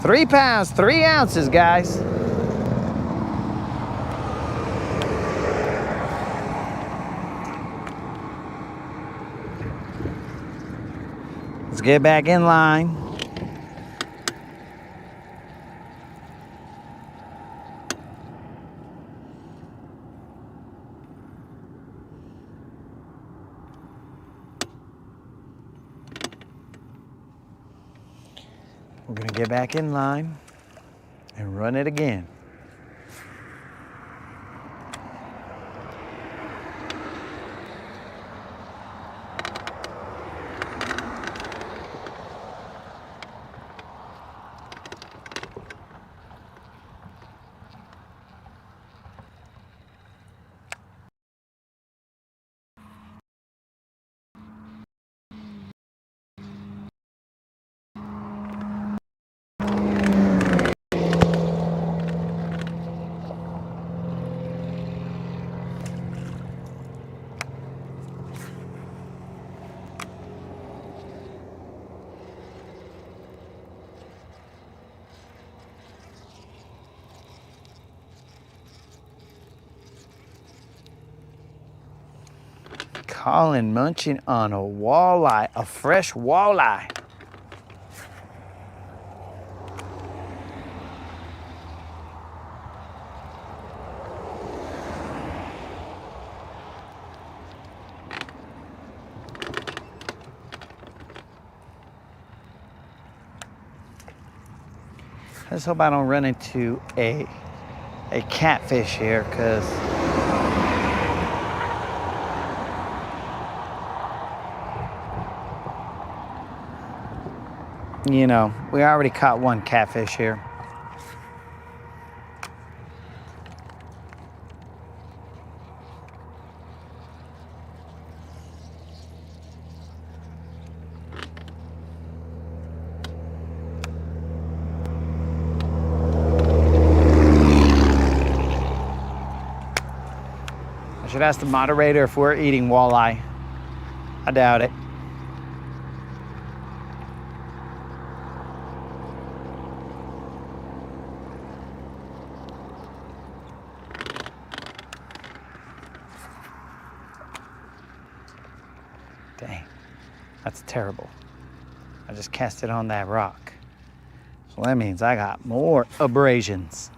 £3 pounds, 3 ounces, guys. Let's get back in line. We're gonna get back in line and run it again. Colin munching on a walleye, a fresh walleye. I just hope I don't run into a catfish here, because you know, we already caught one catfish here. I should ask the moderator if we're eating walleye. I doubt it. Dang, that's terrible. I just cast it on that rock. So that means I got more abrasions.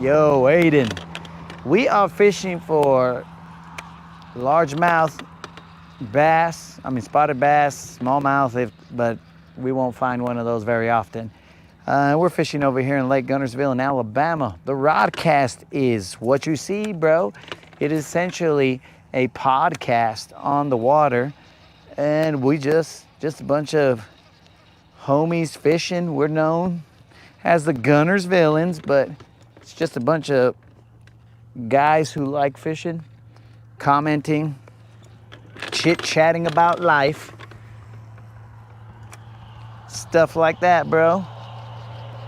Yo, Aiden. We are fishing for largemouth bass. I mean, spotted bass, smallmouth, but we won't find one of those very often. We're fishing over here in Lake Guntersville in Alabama. The Rodcast is what you see, bro. It is essentially a podcast on the water, and we just a bunch of homies fishing. We're known as the Gunners Villains, but it's just a bunch of guys who like fishing, commenting, chit-chatting about life, stuff like that, bro.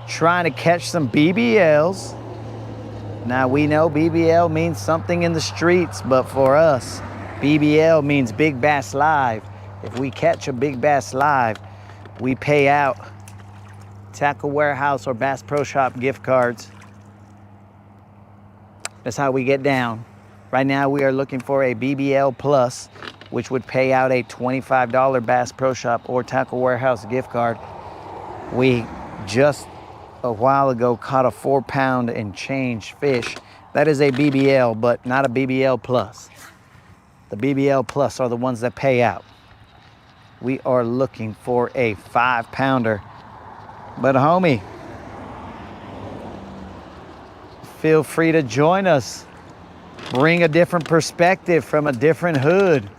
Trying to catch some BBLs. Now we know BBL means something in the streets, but for us, BBL means Big Bass Live. If we catch a Big Bass Live, we pay out Tackle Warehouse or Bass Pro Shop gift cards. That's how we get down. Right now we are looking for a BBL Plus, which would pay out a $25 Bass Pro Shop or Tackle Warehouse gift card. We just a while ago caught a 4-pound and change fish. That is a BBL, but not a BBL Plus. The BBL Plus are the ones that pay out. We are looking for a 5-pounder. But homie, feel free to join us. Bring a different perspective from a different hood.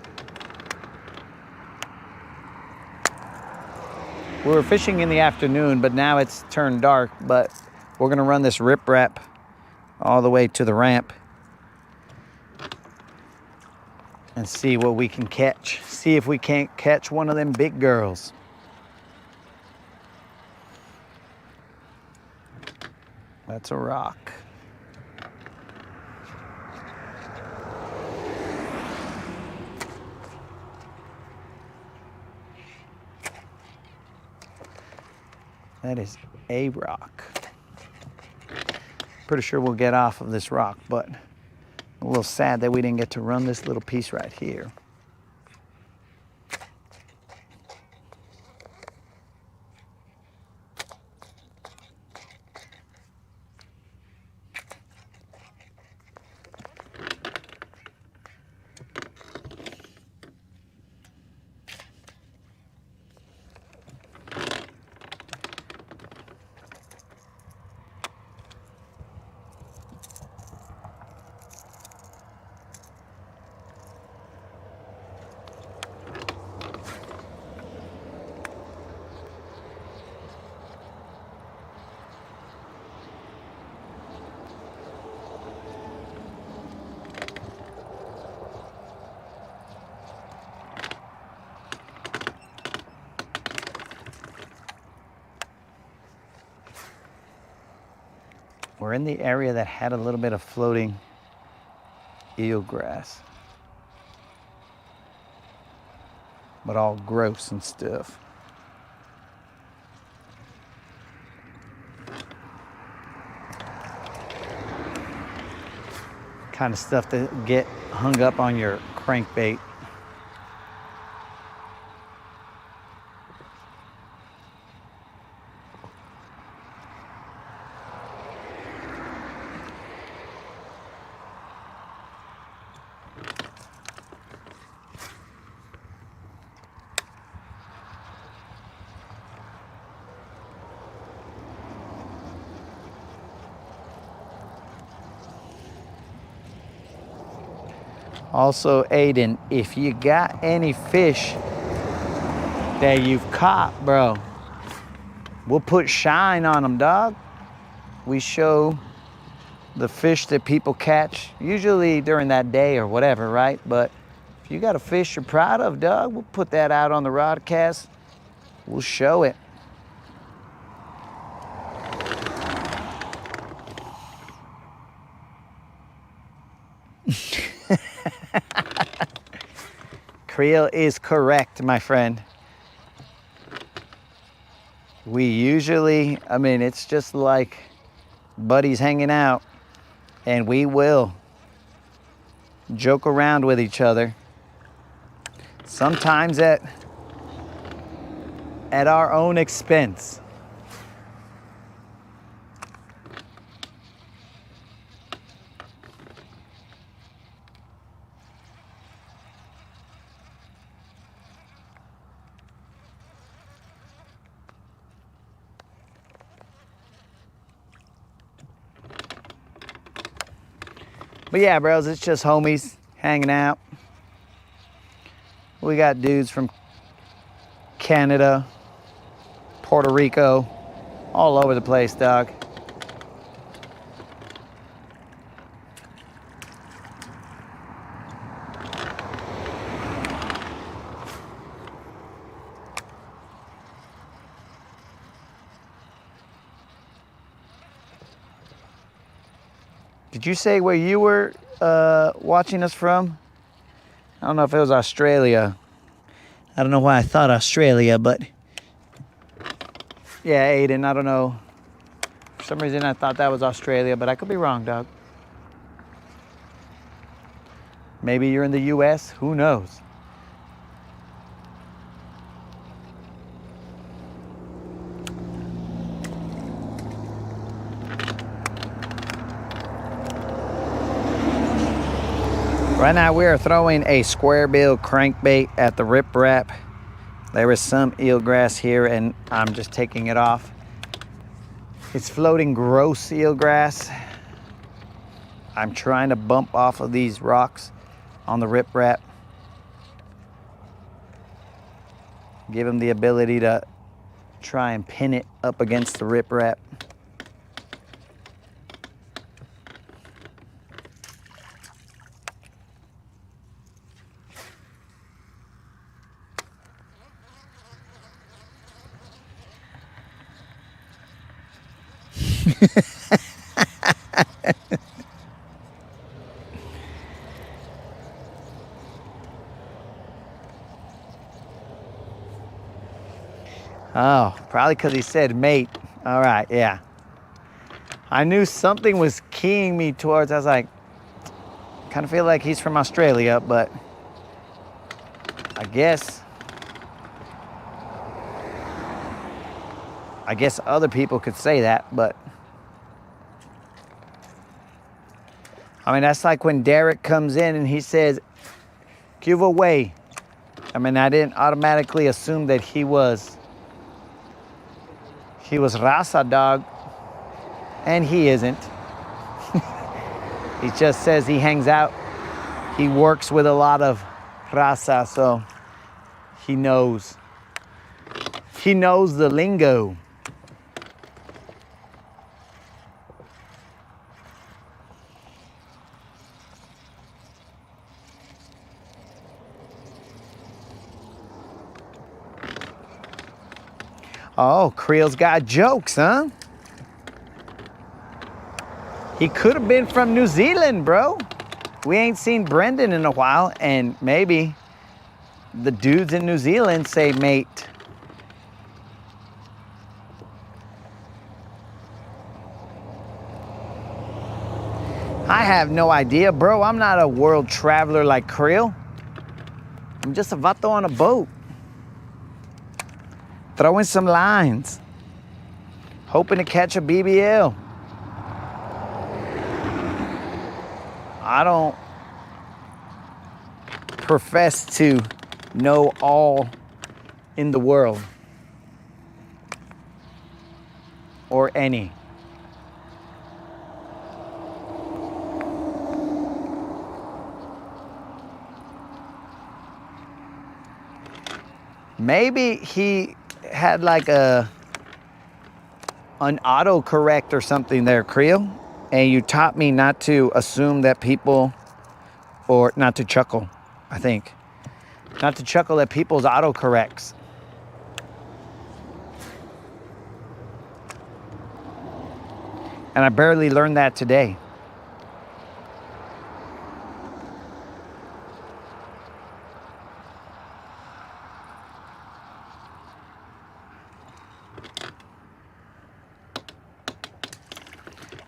We were fishing in the afternoon, but now it's turned dark, but we're gonna run this riprap all the way to the ramp and see what we can catch. See if we can't catch one of them big girls. That's a rock. That is a rock. Pretty sure we'll get off of this rock, but a little sad that we didn't get to run this little piece right here. We're in the area that had a little bit of floating eelgrass, but all gross and stuff. Kind of stuff to get hung up on your crankbait. Also, Aiden, if you got any fish that you've caught, bro, we'll put shine on them, dog. We show the fish that people catch, usually during that day or whatever, right? But if you got a fish you're proud of, dog, we'll put that out on the Rodcast. We'll show it. Creel is correct, my friend. We usually, I mean, it's just like buddies hanging out, and we will joke around with each other. Sometimes at our own expense. But yeah, bros, it's just homies hanging out. We got dudes from Canada, Puerto Rico, all over the place, dog. Did you say where you were watching us from? I don't know if it was Australia. I don't know why I thought Australia, but yeah, Aiden, I don't know. For some reason I thought that was Australia, but I could be wrong, dog. Maybe you're in the US, who knows? Right now we are throwing a square bill crankbait at the riprap. There is some eelgrass here and I'm just taking it off. It's floating gross eelgrass. I'm trying to bump off of these rocks on the riprap. Give him the ability to try and pin it up against the riprap. Oh, probably because he said mate. All right, yeah. I knew something was keying me towards, I was like, kind of feel like he's from Australia, but I guess other people could say that, but I mean, that's like when Derek comes in and he says, give away. I mean, I didn't automatically assume that he was Raza, dog, and he isn't. He just says he hangs out. He works with a lot of Raza, so he knows. He knows the lingo. Oh, Creel's got jokes, huh? He could have been from New Zealand, bro. We ain't seen Brendan in a while, and maybe the dudes in New Zealand say mate. I have no idea, bro. I'm not a world traveler like Creel. I'm just a vato on a boat. Throwing some lines. Hoping to catch a BBL. I don't profess to know all in the world. Or any. Maybe he had like an autocorrect or something there, Creel, and you taught me not to assume that people, or not to chuckle, I think. Not to chuckle at people's autocorrects. And I barely learned that today.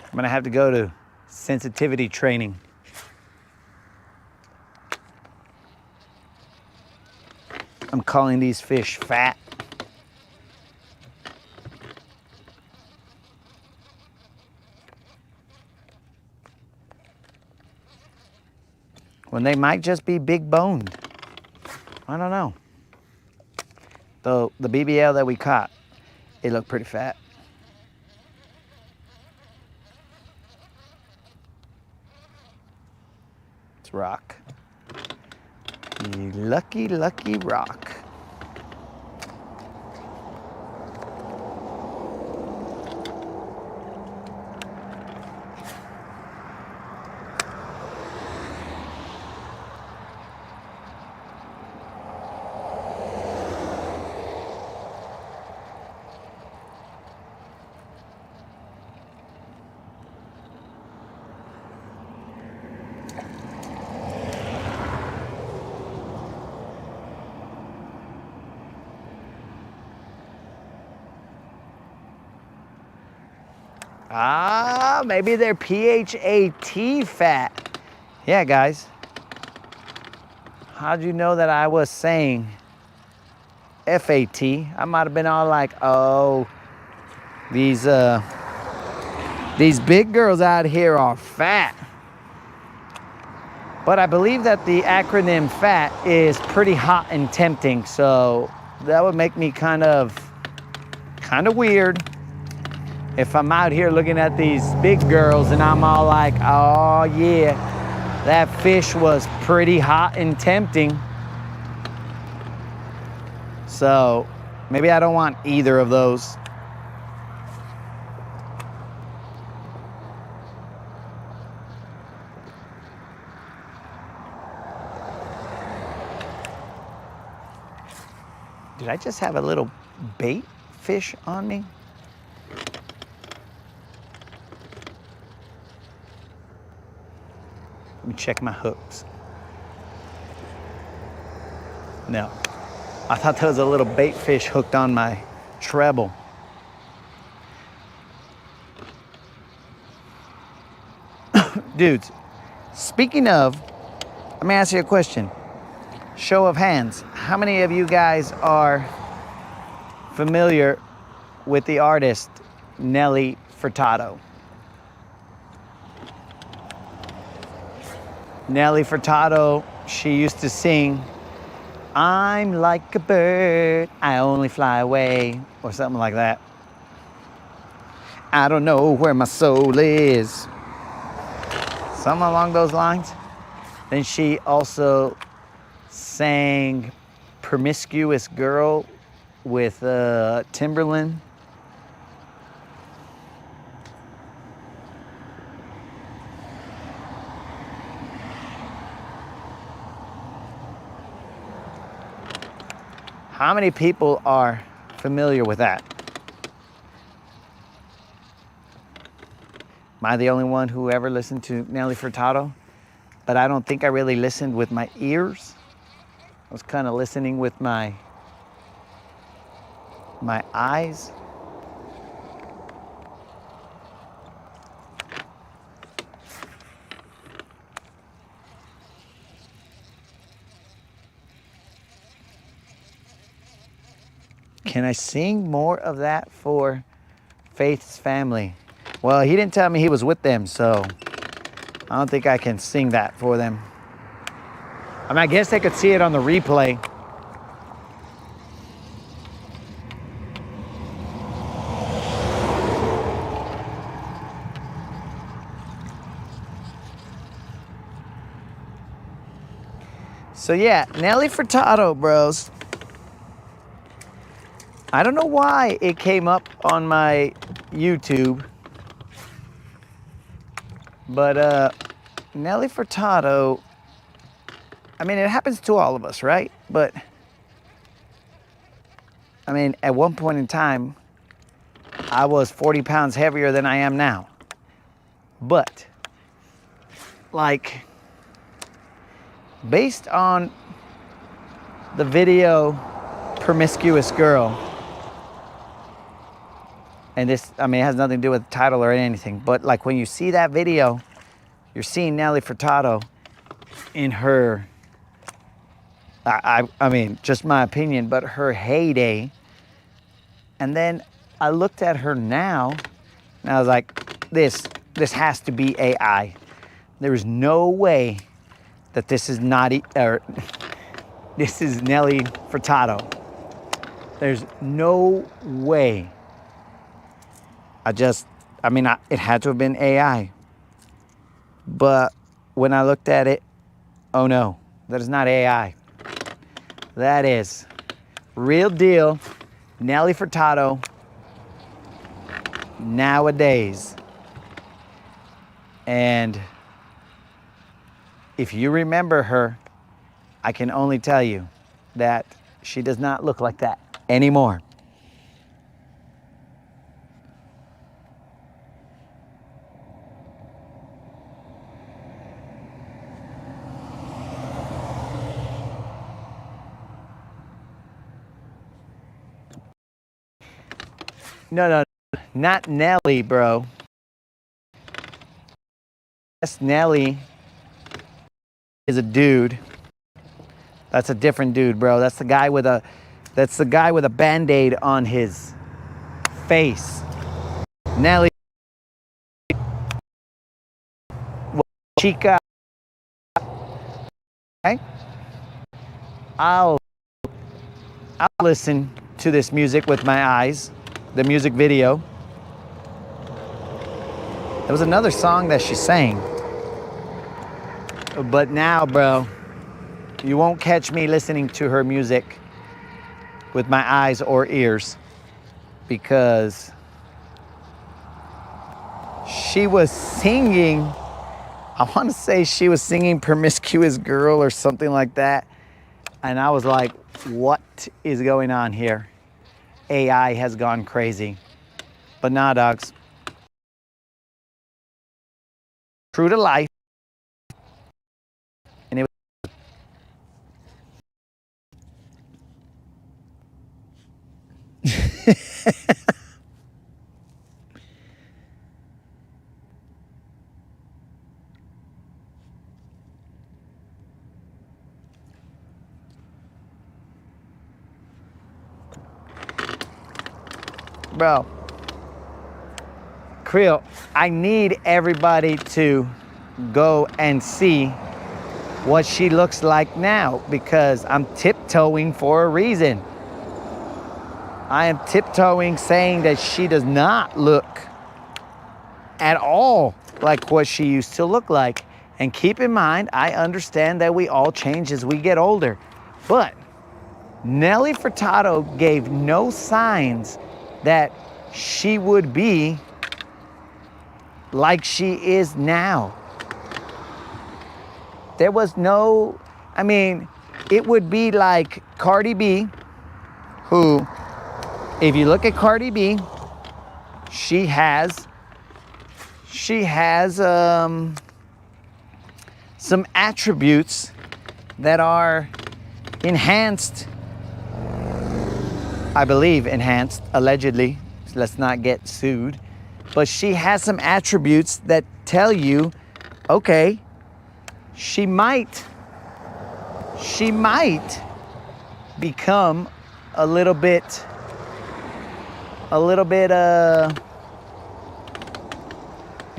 I'm gonna have to go to sensitivity training. I'm calling these fish fat. When they might just be big boned. I don't know. Though the BBL that we caught, it looked pretty fat. this rock. You lucky, lucky rock. Ah, maybe they're PHAT fat. Yeah, guys. How'd you know that I was saying FAT? I might have been all like, oh, these big girls out here are fat. But I believe that the acronym FAT is pretty hot and tempting, so that would make me kind of weird if I'm out here looking at these big girls and I'm all like, oh yeah, that fish was pretty hot and tempting. So maybe I don't want either of those. Did I just have a little bait fish on me? Let me check my hooks. No. I thought that was a little bait fish hooked on my treble. Dudes, speaking of, let me ask you a question. Show of hands. How many of you guys are familiar with the artist Nelly Furtado? Nelly Furtado, she used to sing, I'm like a bird, I only fly away, or something like that. I don't know where my soul is. Something along those lines. Then she also sang Promiscuous Girl with Timberland. How many people are familiar with that? Am I the only one who ever listened to Nelly Furtado? But I don't think I really listened with my ears. I was kind of listening with my eyes. Can I sing more of that for Faith's family? Well, he didn't tell me he was with them, so I don't think I can sing that for them. I mean, I guess they could see it on the replay. So yeah, Nelly Furtado, bros. I don't know why it came up on my YouTube, but Nelly Furtado, I mean, it happens to all of us, right? But, I mean, at one point in time, I was 40 pounds heavier than I am now. But, like, based on the video Promiscuous Girl, and this, I mean, it has nothing to do with the title or anything, but like when you see that video, you're seeing Nelly Furtado in her, I mean, just my opinion, but her heyday. And then I looked at her now, and I was like, this has to be AI. There is no way that this is not, or this is Nelly Furtado. There's no way. I mean, it had to have been AI. But when I looked at it, Oh no, that is not AI. That is real deal Nelly Furtado nowadays. And if you remember her, I can only tell you that she does not look like that anymore. No, not Nelly, bro. Yes, Nelly is a dude. That's a different dude, bro. That's the guy with a Band-Aid on his face. Nelly, chica. Okay? I'll listen to this music with my eyes, the music video. There was another song that she sang. But now, bro, you won't catch me listening to her music with my eyes or ears, because she was singing, I want to say she was singing Promiscuous Girl or something like that. And I was like, what is going on here? AI has gone crazy. But nah, dogs. True to life. And it bro, Creel, I need everybody to go and see what she looks like now, because I'm tiptoeing for a reason. I am tiptoeing, saying that she does not look at all like what she used to look like. And keep in mind, I understand that we all change as we get older, but Nelly Furtado gave no signs that she would be like she is now. There was no, I mean, it would be like Cardi B, who, if you look at Cardi B, she has some attributes that are enhanced, I believe enhanced, allegedly, let's not get sued, but she has some attributes that tell you, okay, she might become a little bit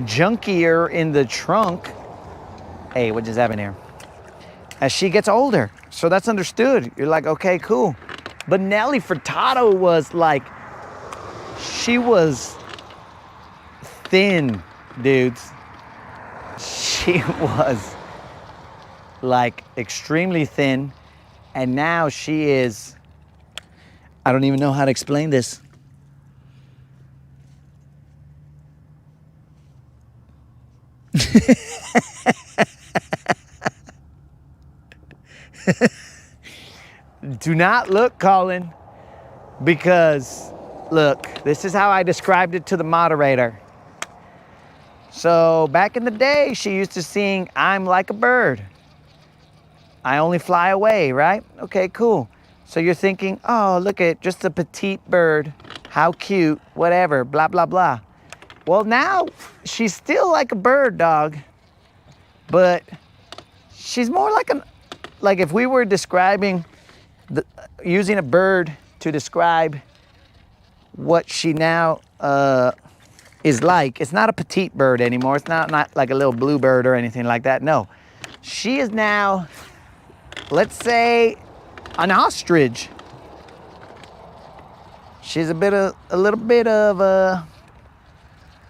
junkier in the trunk. Hey, what just happened here? As she gets older. So that's understood. You're like, okay, cool. But Nelly Furtado was like, she was thin, dudes. She was like extremely thin. And now she is, I don't even know how to explain this. Do not look, Colin, because look, this is how I described it to the moderator. So back in the day, she used to sing, "I'm like a bird, I only fly away," right? Okay, cool. So you're thinking, oh, look at just a petite bird, how cute, whatever, blah, blah, blah. Well, now she's still like a bird, dog, but she's more like if we were describing, using a bird to describe what she now is like, it's not a petite bird anymore. It's not like a little blue bird or anything like that. No, she is now, let's say, an ostrich. She's a little bit of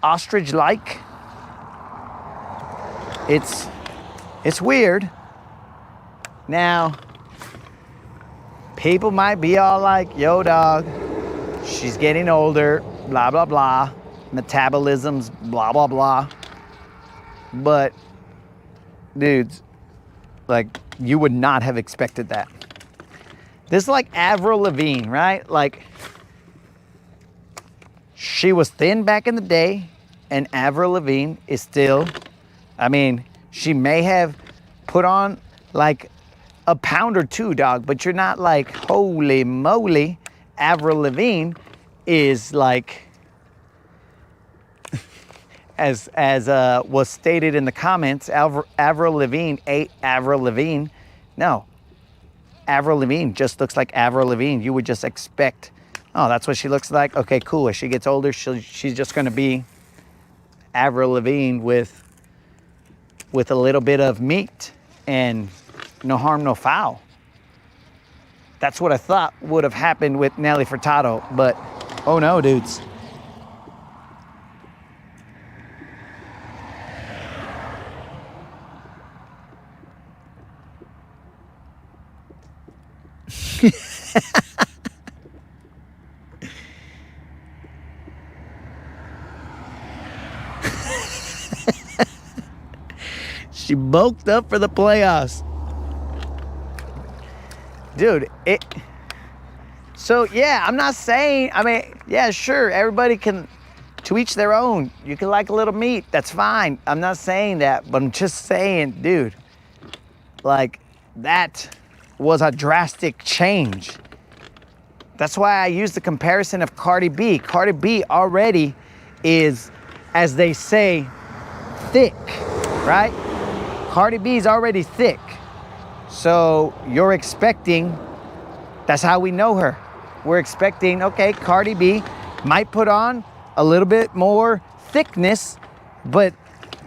ostrich-like. It's weird, Now, people might be all like, yo, dog, she's getting older, blah, blah, blah. Metabolisms, blah, blah, blah. But, dudes, like, you would not have expected that. This is like Avril Lavigne, right? Like, she was thin back in the day, and Avril Lavigne is still, I mean, she may have put on like a pound or two, dog, but you're not like, holy moly. Avril Lavigne is like, as was stated in the comments, Avril Lavigne ate Avril Lavigne. No, Avril Lavigne just looks like Avril Lavigne. You would just expect, oh, that's what she looks like. Okay, cool. As she gets older, she's just going to be Avril Lavigne with a little bit of meat and no harm, no foul. That's what I thought would have happened with Nelly Furtado, but oh no, dudes. She bulked up for the playoffs. Dude, so yeah, I'm not saying, I mean, yeah, sure, everybody can, to each their own. You can like a little meat, that's fine. I'm not saying that, but I'm just saying, dude, like, that was a drastic change. That's why I use the comparison of Cardi B. Cardi B already is, as they say, thick, right? Cardi B is already thick. So you're expecting, that's how we know her. We're expecting, okay, Cardi B might put on a little bit more thickness, but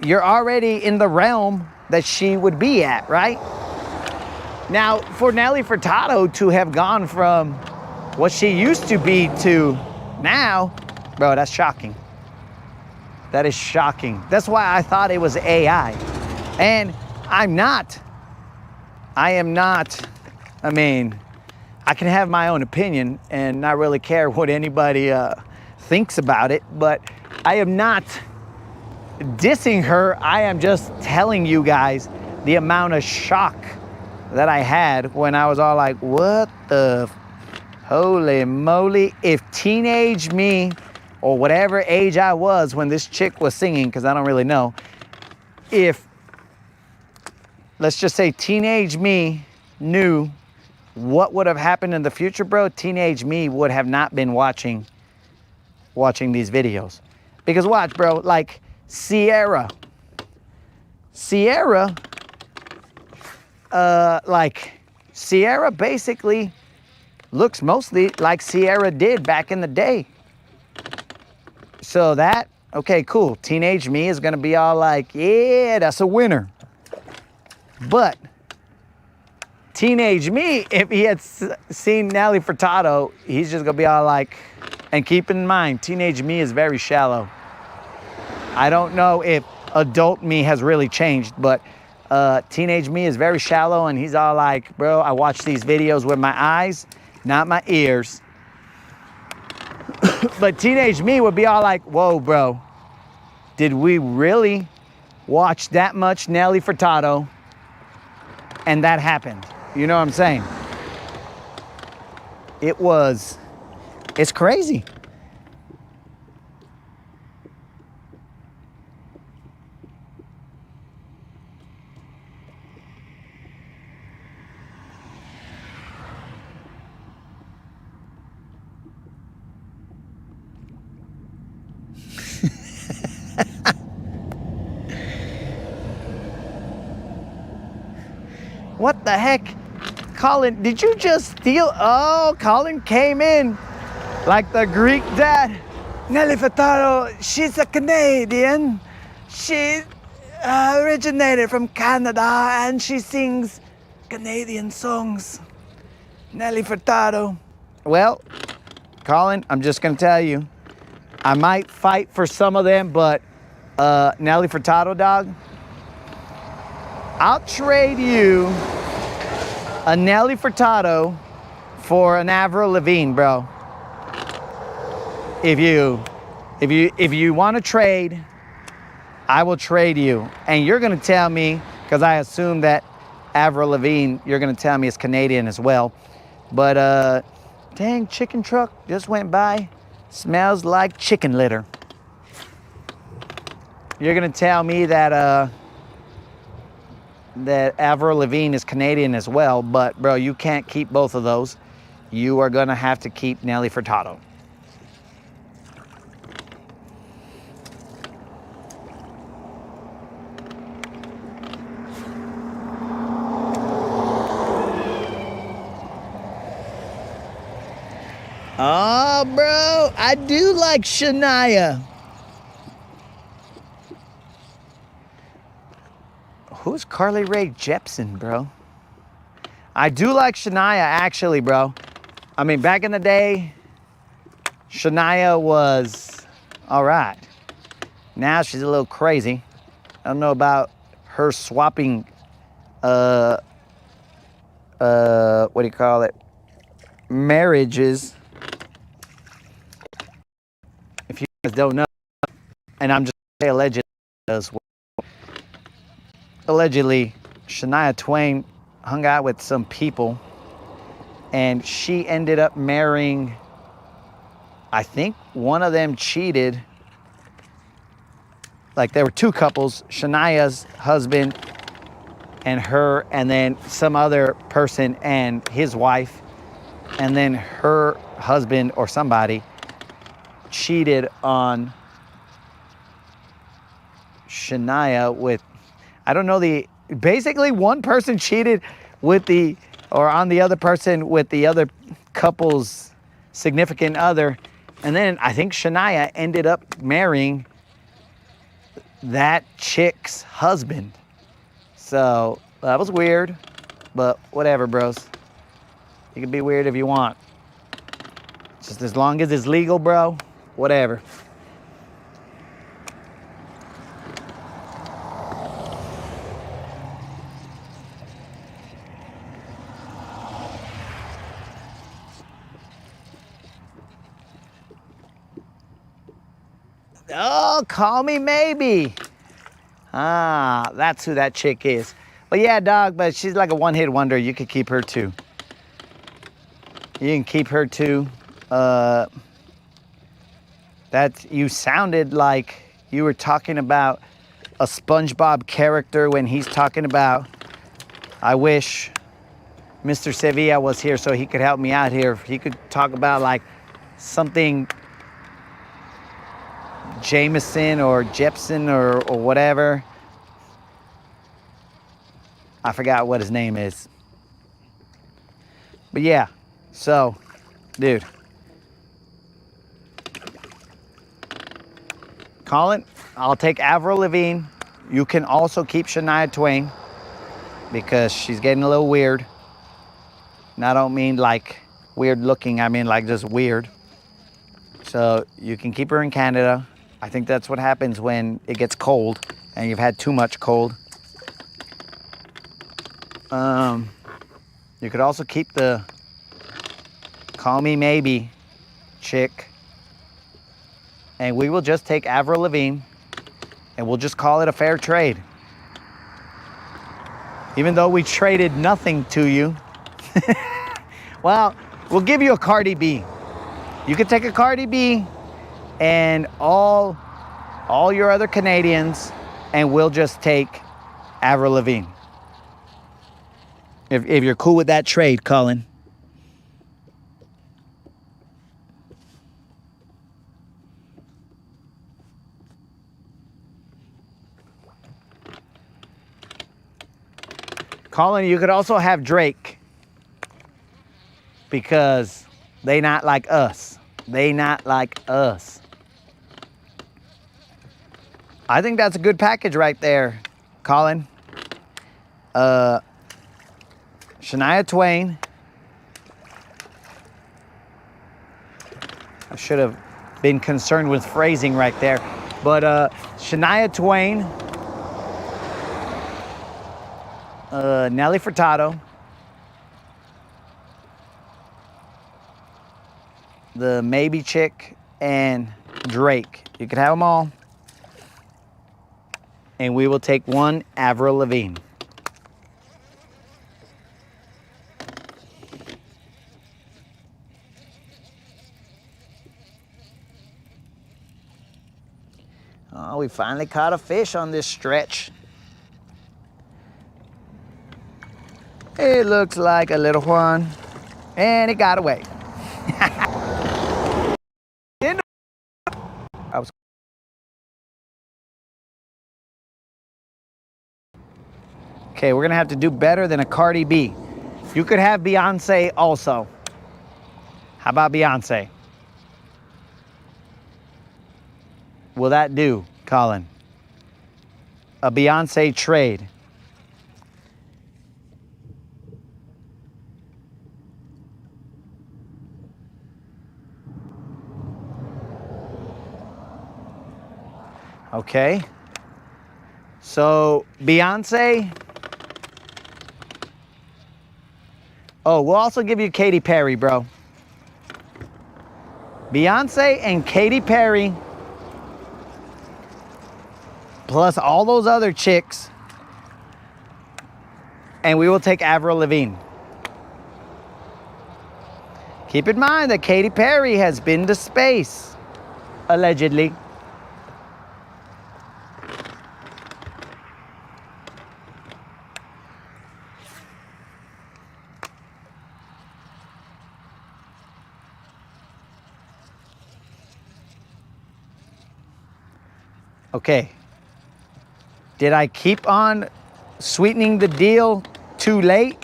you're already in the realm that she would be at, right? Now, for Nelly Furtado to have gone from what she used to be to now, bro, that's shocking. That is shocking. That's why I thought it was AI. And I am not, I mean, I can have my own opinion and not really care what anybody thinks about it, but I am not dissing her. I am just telling you guys the amount of shock that I had when I was all like, what the holy moly? If teenage me, or whatever age I was when this chick was singing, because I don't really know, if, let's just say teenage me knew what would have happened in the future, bro, teenage me would have not been watching these videos. Because watch, bro, like Sierra, like Sierra basically looks mostly like Sierra did back in the day. So that, okay, cool. Teenage me is gonna be all like, yeah, that's a winner. But teenage me, if he had seen Nelly Furtado, he's just gonna be all like, and keep in mind, teenage me is very shallow. I don't know if adult me has really changed, but teenage me is very shallow, and he's all like, bro, I watch these videos with my eyes, not my ears. But teenage me would be all like, whoa, bro, did we really watch that much Nelly Furtado and that happened? You know what I'm saying? It's crazy. What the heck? Colin, did you just steal? Oh, Colin came in like the Greek dad. Nelly Furtado, she's a Canadian. She originated from Canada and she sings Canadian songs. Nelly Furtado. Well, Colin, I'm just gonna tell you, I might fight for some of them, but Nelly Furtado, dog, I'll trade you A Nelly Furtado for an Avril Lavigne, bro. If you want to trade, I will trade you. And you're gonna tell me, because I assume that Avril Lavigne, you're gonna tell me is Canadian as well. But dang, chicken truck just went by. Smells like chicken litter. You're gonna tell me that that Avril Lavigne is Canadian as well, but bro, you can't keep both of those. You are gonna have to keep Nelly Furtado. Oh, bro, I do like Shania. Who's Carly Rae Jepsen, bro? I do like Shania, actually, bro. I mean, back in the day, Shania was all right. Now she's a little crazy. I don't know about her swapping, what do you call it? Marriages. If you guys don't know, and I'm just saying allegedly as well. Allegedly, Shania Twain hung out with some people and she ended up marrying, I think one of them cheated. Like there were two couples, Shania's husband and her, and then some other person and his wife, and then her husband or somebody cheated on Shania with, I don't know basically one person cheated with on the other person with the other couple's significant other. And then I think Shania ended up marrying that chick's husband. So that was weird, but whatever, bros. You can be weird if you want. Just as long as it's legal, bro, whatever. Oh, call me maybe. Ah, that's who that chick is. But yeah, dog, but she's like a one-hit wonder. You could keep her too. You can keep her too. You sounded like you were talking about a SpongeBob character when he's talking about, I wish Mr. Sevilla was here so he could help me out here. He could talk about like something Jameson or Jepsen or whatever. I forgot what his name is. But yeah, so, dude. Colin, I'll take Avril Lavigne. You can also keep Shania Twain because she's getting a little weird. And I don't mean like weird looking, I mean like just weird. So you can keep her in Canada. I think that's what happens when it gets cold and you've had too much cold. You could also keep the Call Me Maybe chick. And we will just take Avril Lavigne and we'll just call it a fair trade. Even though we traded nothing to you. Well, we'll give you a Cardi B. You can take a Cardi B and all your other Canadians, and we'll just take Avril Lavigne. If you're cool with that trade, Colin. Colin, you could also have Drake because they not like us. They not like us. I think that's a good package right there, Colin. Shania Twain. I should have been concerned with phrasing right there. But Shania Twain, Nelly Furtado, the Maybe Chick, and Drake. You can have them all. And we will take one Avril Lavigne. Oh, we finally caught a fish on this stretch. It looks like a little one, and it got away. Okay, we're gonna have to do better than a Cardi B. You could have Beyonce also. How about Beyonce? Will that do, Colin? A Beyonce trade. Okay. So Beyonce. Oh, we'll also give you Katy Perry, bro. Beyonce and Katy Perry, plus all those other chicks, and we will take Avril Lavigne. Keep in mind that Katy Perry has been to space, allegedly. Okay. Did I keep on sweetening the deal too late?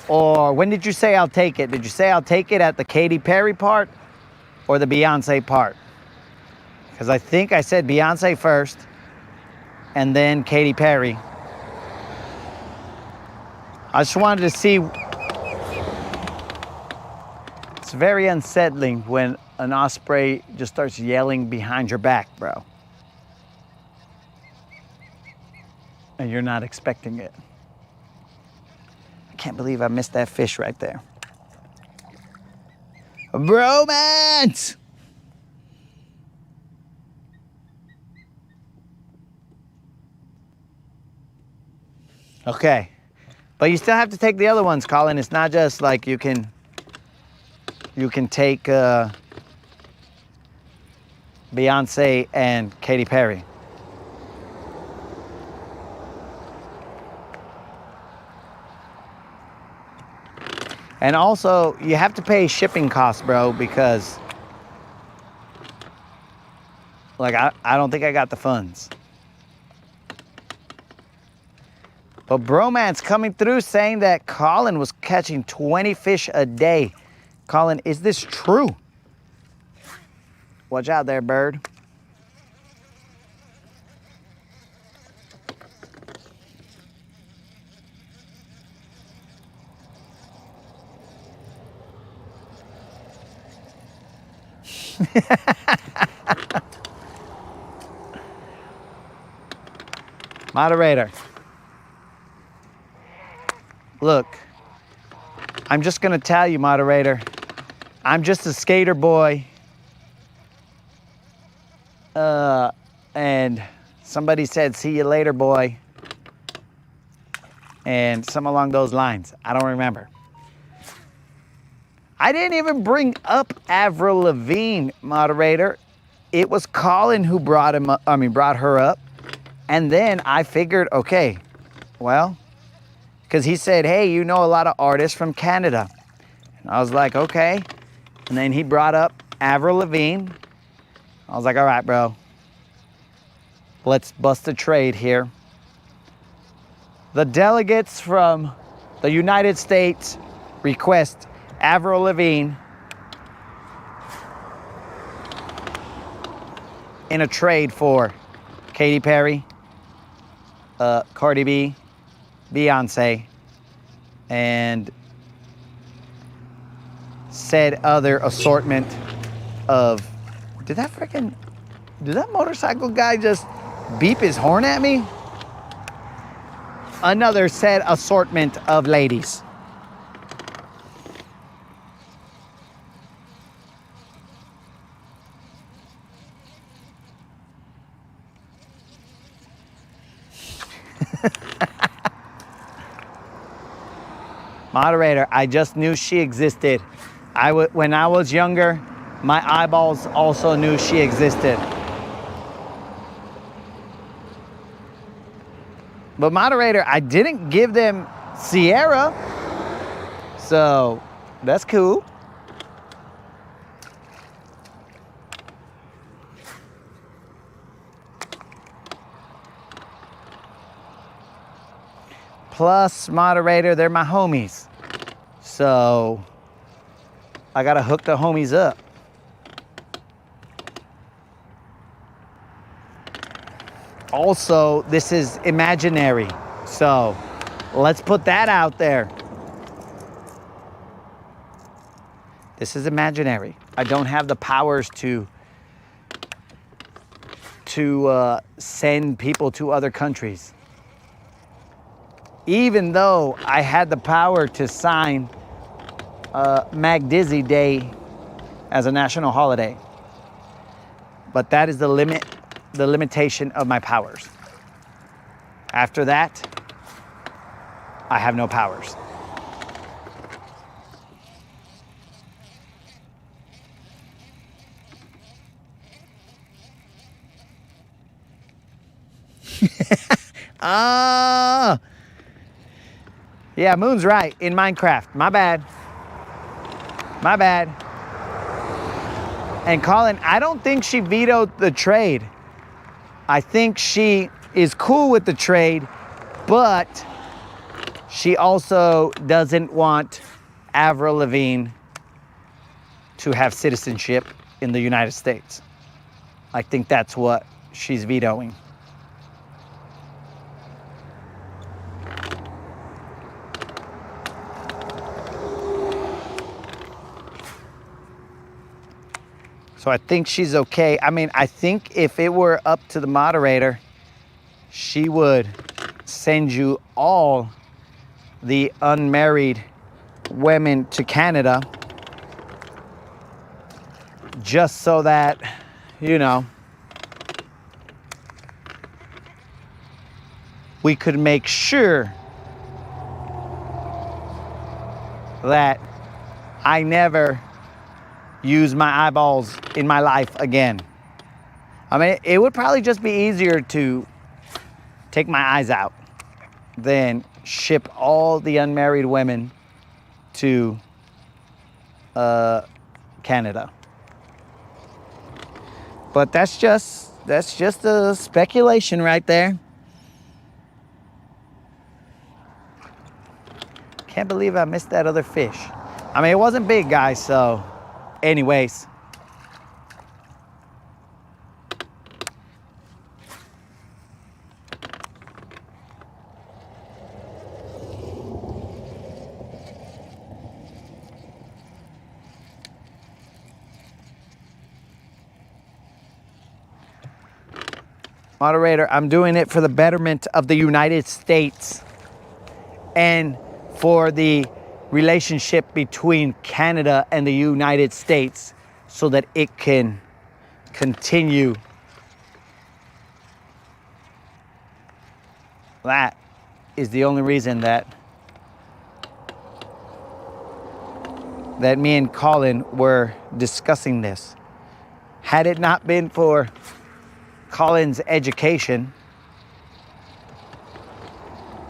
Or when did you say I'll take it? Did you say I'll take it at the Katy Perry part or the Beyonce part? Because I think I said Beyonce first and then Katy Perry. I just wanted to see. It's very unsettling when an osprey just starts yelling behind your back, bro. And you're not expecting it. I can't believe I missed that fish right there. Bromance! Okay. But you still have to take the other ones, Colin. It's not just like you can take Beyonce and Katy Perry. And also, you have to pay shipping costs, bro, because like I don't think I got the funds. But Bromance coming through saying that Colin was catching 20 fish a day. Colin, is this true? Watch out there, bird. Moderator. Look, I'm just gonna tell you, moderator, I'm just a skater boy. And somebody said, see you later, boy. And some along those lines. I don't remember. I didn't even bring up Avril Lavigne, moderator. It was Colin who brought her up. And then I figured, okay, well, because he said, hey, you know a lot of artists from Canada. And I was like, okay. And then he brought up Avril Lavigne. I was like, all right, bro. Let's bust a trade here. The delegates from the United States request Avril Lavigne in a trade for Katy Perry, Cardi B, Beyonce, and said other assortment of... Did that motorcycle guy just beep his horn at me? Another said assortment of ladies. Moderator, I just knew she existed. When I was younger, my eyeballs also knew she existed. But moderator, I didn't give them Sierra, so that's cool. Plus, moderator, they're my homies. So I gotta hook the homies up. Also, this is imaginary. So let's put that out there. This is imaginary. I don't have the powers to send people to other countries. Even though I had the power to sign Mag Dizzy Day as a national holiday. But that is the limitation of my powers. After that, I have no powers. Yeah, Moon's right. In Minecraft. My bad. My bad. And Colin, I don't think she vetoed the trade. I think she is cool with the trade, but she also doesn't want Avril Lavigne to have citizenship in the United States. I think that's what she's vetoing. So I think she's okay. I mean, I think if it were up to the moderator, she would send you all the unmarried women to Canada just so that, you know, we could make sure that I never use my eyeballs in my life again. I mean, it would probably just be easier to take my eyes out than ship all the unmarried women to Canada. But that's just a speculation right there. Can't believe I missed that other fish. I mean, it wasn't big, guys, so anyways. Moderator, I'm doing it for the betterment of the United States and for the relationship between Canada and the United States so that it can continue. That is the only reason that me and Colin were discussing this. Had it not been for Colin's education,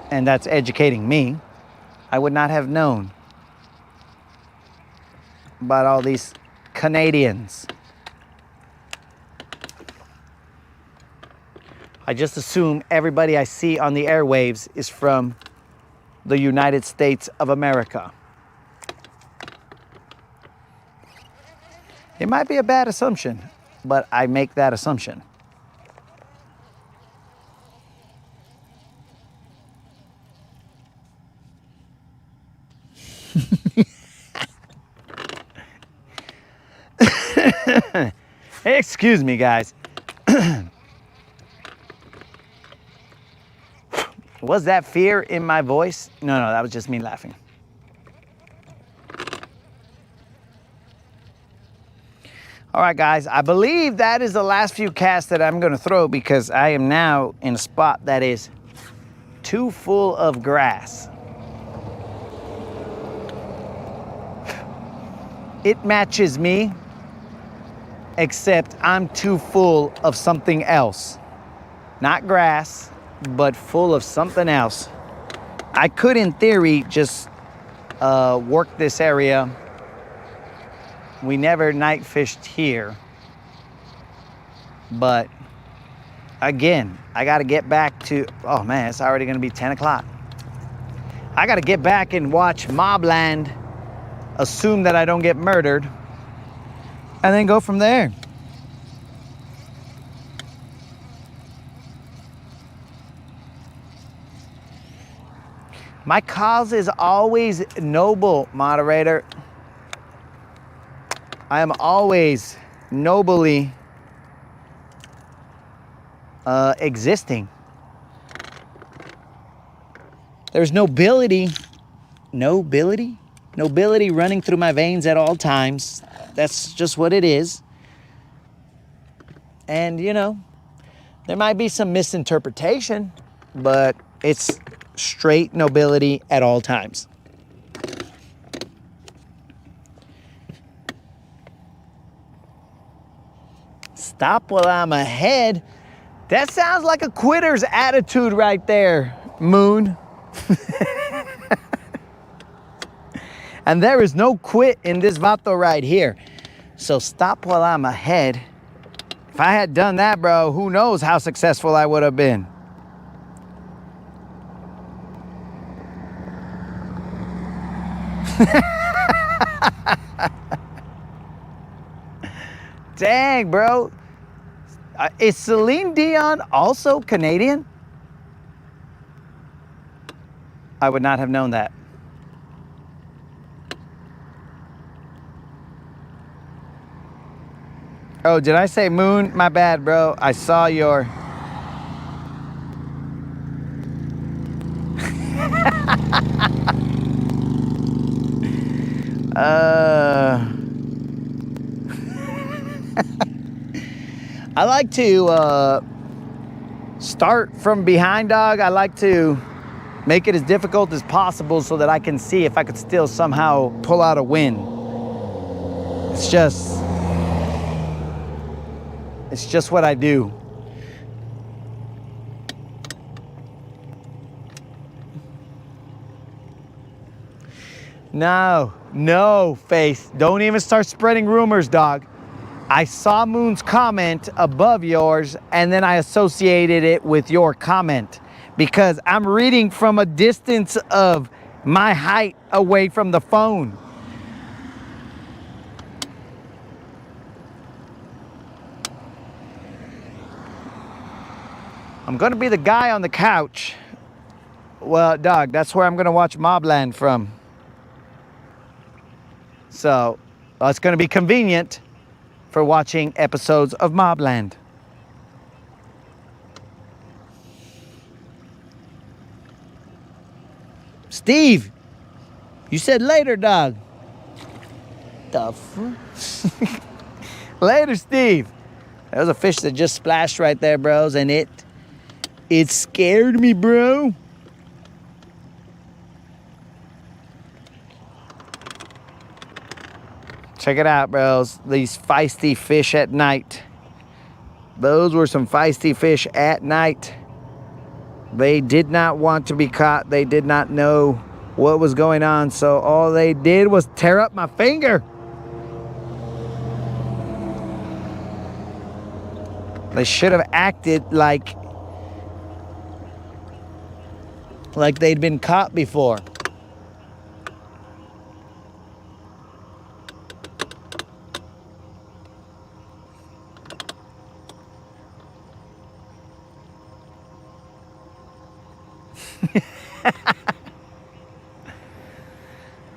and that's educating me, I would not have known about all these Canadians. I just assume everybody I see on the airwaves is from the United States of America. It might be a bad assumption, but I make that assumption. Excuse me, guys. Was that fear in my voice? No, that was just me laughing. All right, guys, I believe that is the last few casts that I'm going to throw because I am now in a spot that is too full of grass. It matches me, except I'm too full of something else. Not grass, but full of something else. I could, in theory, just work this area. We never night fished here. But again, I got to get back to, oh man, it's already going to be 10 o'clock. I got to get back and watch Mobland, assume that I don't get murdered, and then go from there. My cause is always noble, moderator. I am always nobly existing. There's nobility running through my veins at all times. That's just what it is. And, you know, there might be some misinterpretation, but it's straight nobility at all times. Stop while I'm ahead. That sounds like a quitter's attitude right there, Moon. And there is no quit in this vato right here. So stop while I'm ahead. If I had done that, bro, who knows how successful I would have been. Dang, bro. Is Celine Dion also Canadian? I would not have known that. Oh, did I say Moon? My bad, bro. I saw your... I like to start from behind, dog. I like to make it as difficult as possible so that I can see if I could still somehow pull out a win. It's just what I do. No, Faith. Don't even start spreading rumors, dog. I saw Moon's comment above yours, and then I associated it with your comment because I'm reading from a distance of my height away from the phone. I'm gonna be the guy on the couch. Well, dog, that's where I'm gonna watch Mobland from. So, it's gonna be convenient for watching episodes of Mobland. Steve, you said later, dog. The fuck? Later, Steve. There was a fish that just splashed right there, bros, and it scared me, bro. Check it out, bros. These feisty fish at night. Those were some feisty fish at night. They did not want to be caught. They did not know what was going on. So all they did was tear up my finger. They should have acted like they'd been caught before.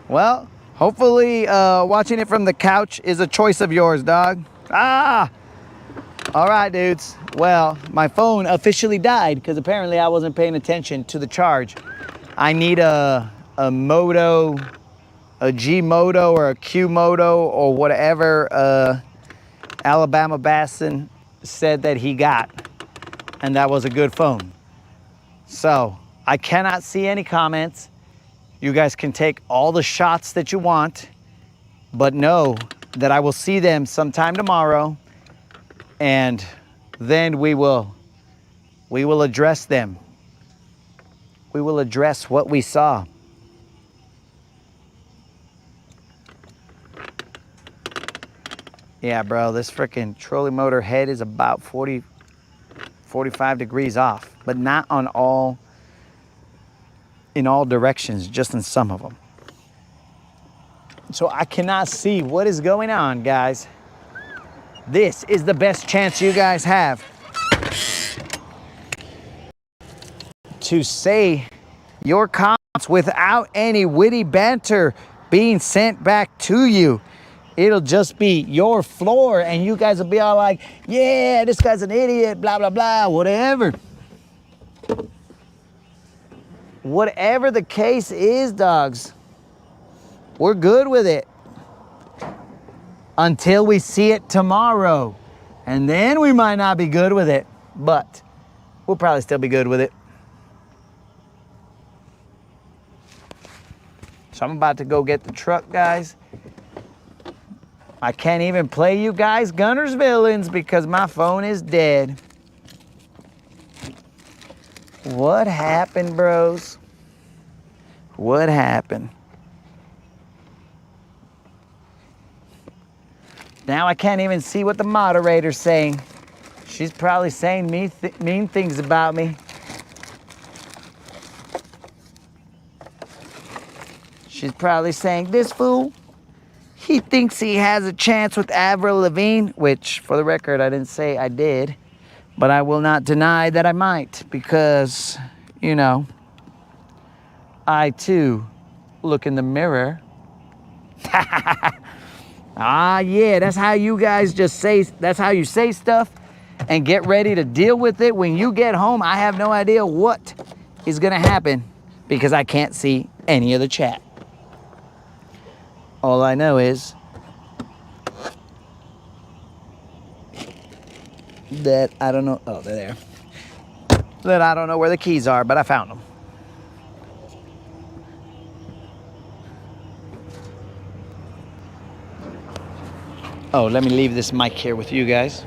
Well, hopefully watching it from the couch is a choice of yours, dog. All right, dudes. Well, my phone officially died because apparently I wasn't paying attention to the charge. I need a Moto, a G Moto or a Q Moto or whatever Alabama Bassin said that he got. And that was a good phone. So I cannot see any comments. You guys can take all the shots that you want, but know that I will see them sometime tomorrow, and then we will address them. We will address what we saw. Yeah, bro, this freaking trolling motor head is about 40, 45 degrees off, but not in all directions, just in some of them. So I cannot see what is going on, guys. This is the best chance you guys have to say your comments without any witty banter being sent back to you. It'll just be your floor, and you guys will be all like, yeah, this guy's an idiot, blah, blah, blah, whatever. Whatever the case is, dogs, we're good with it until we see it tomorrow. And then we might not be good with it, but we'll probably still be good with it. So I'm about to go get the truck, guys. I can't even play you guys Gunner's Villains because my phone is dead. What happened, bros? What happened? Now I can't even see what the moderator's saying. She's probably saying mean things about me. She's probably saying, this fool, he thinks he has a chance with Avril Lavigne, which, for the record, I didn't say I did, but I will not deny that I might because, you know, I too look in the mirror. Ah, yeah, that's how you guys just say, that's how you say stuff and get ready to deal with it. When you get home, I have no idea what is gonna happen because I can't see any of the chat. All I know is that I don't know, oh, they're there. That I don't know where the keys are, but I found them. Oh, let me leave this mic here with you guys.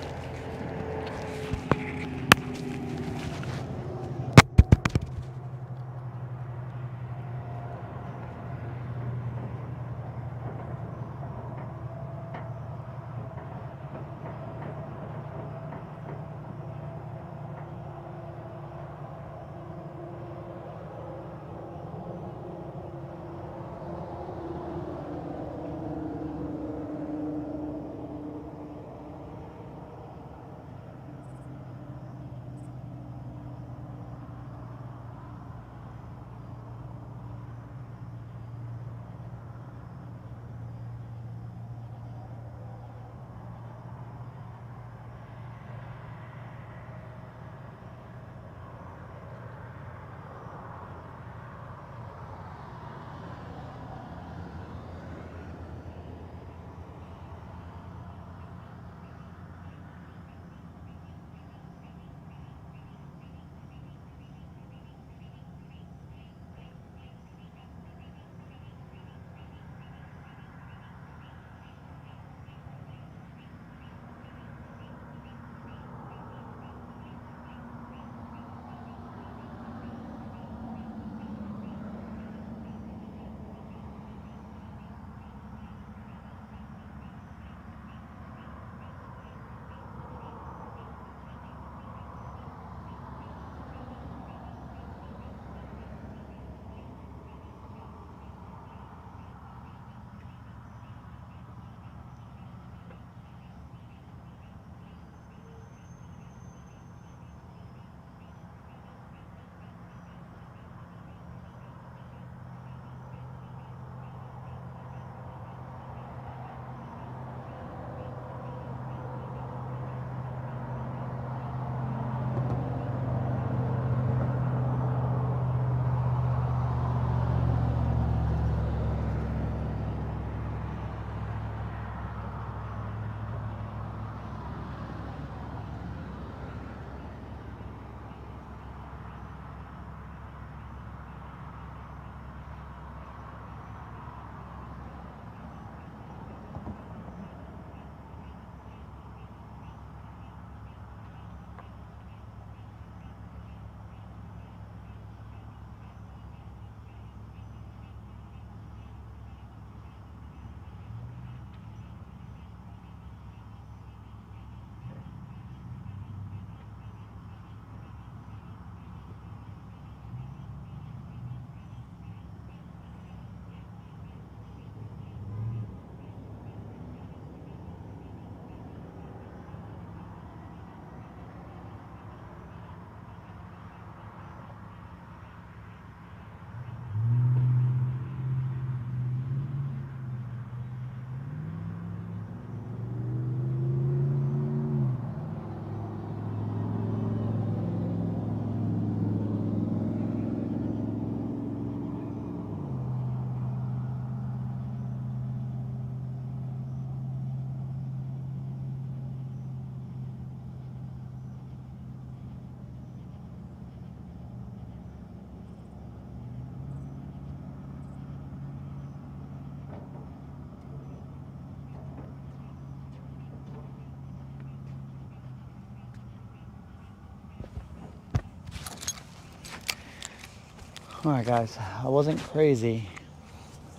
All right, guys, I wasn't crazy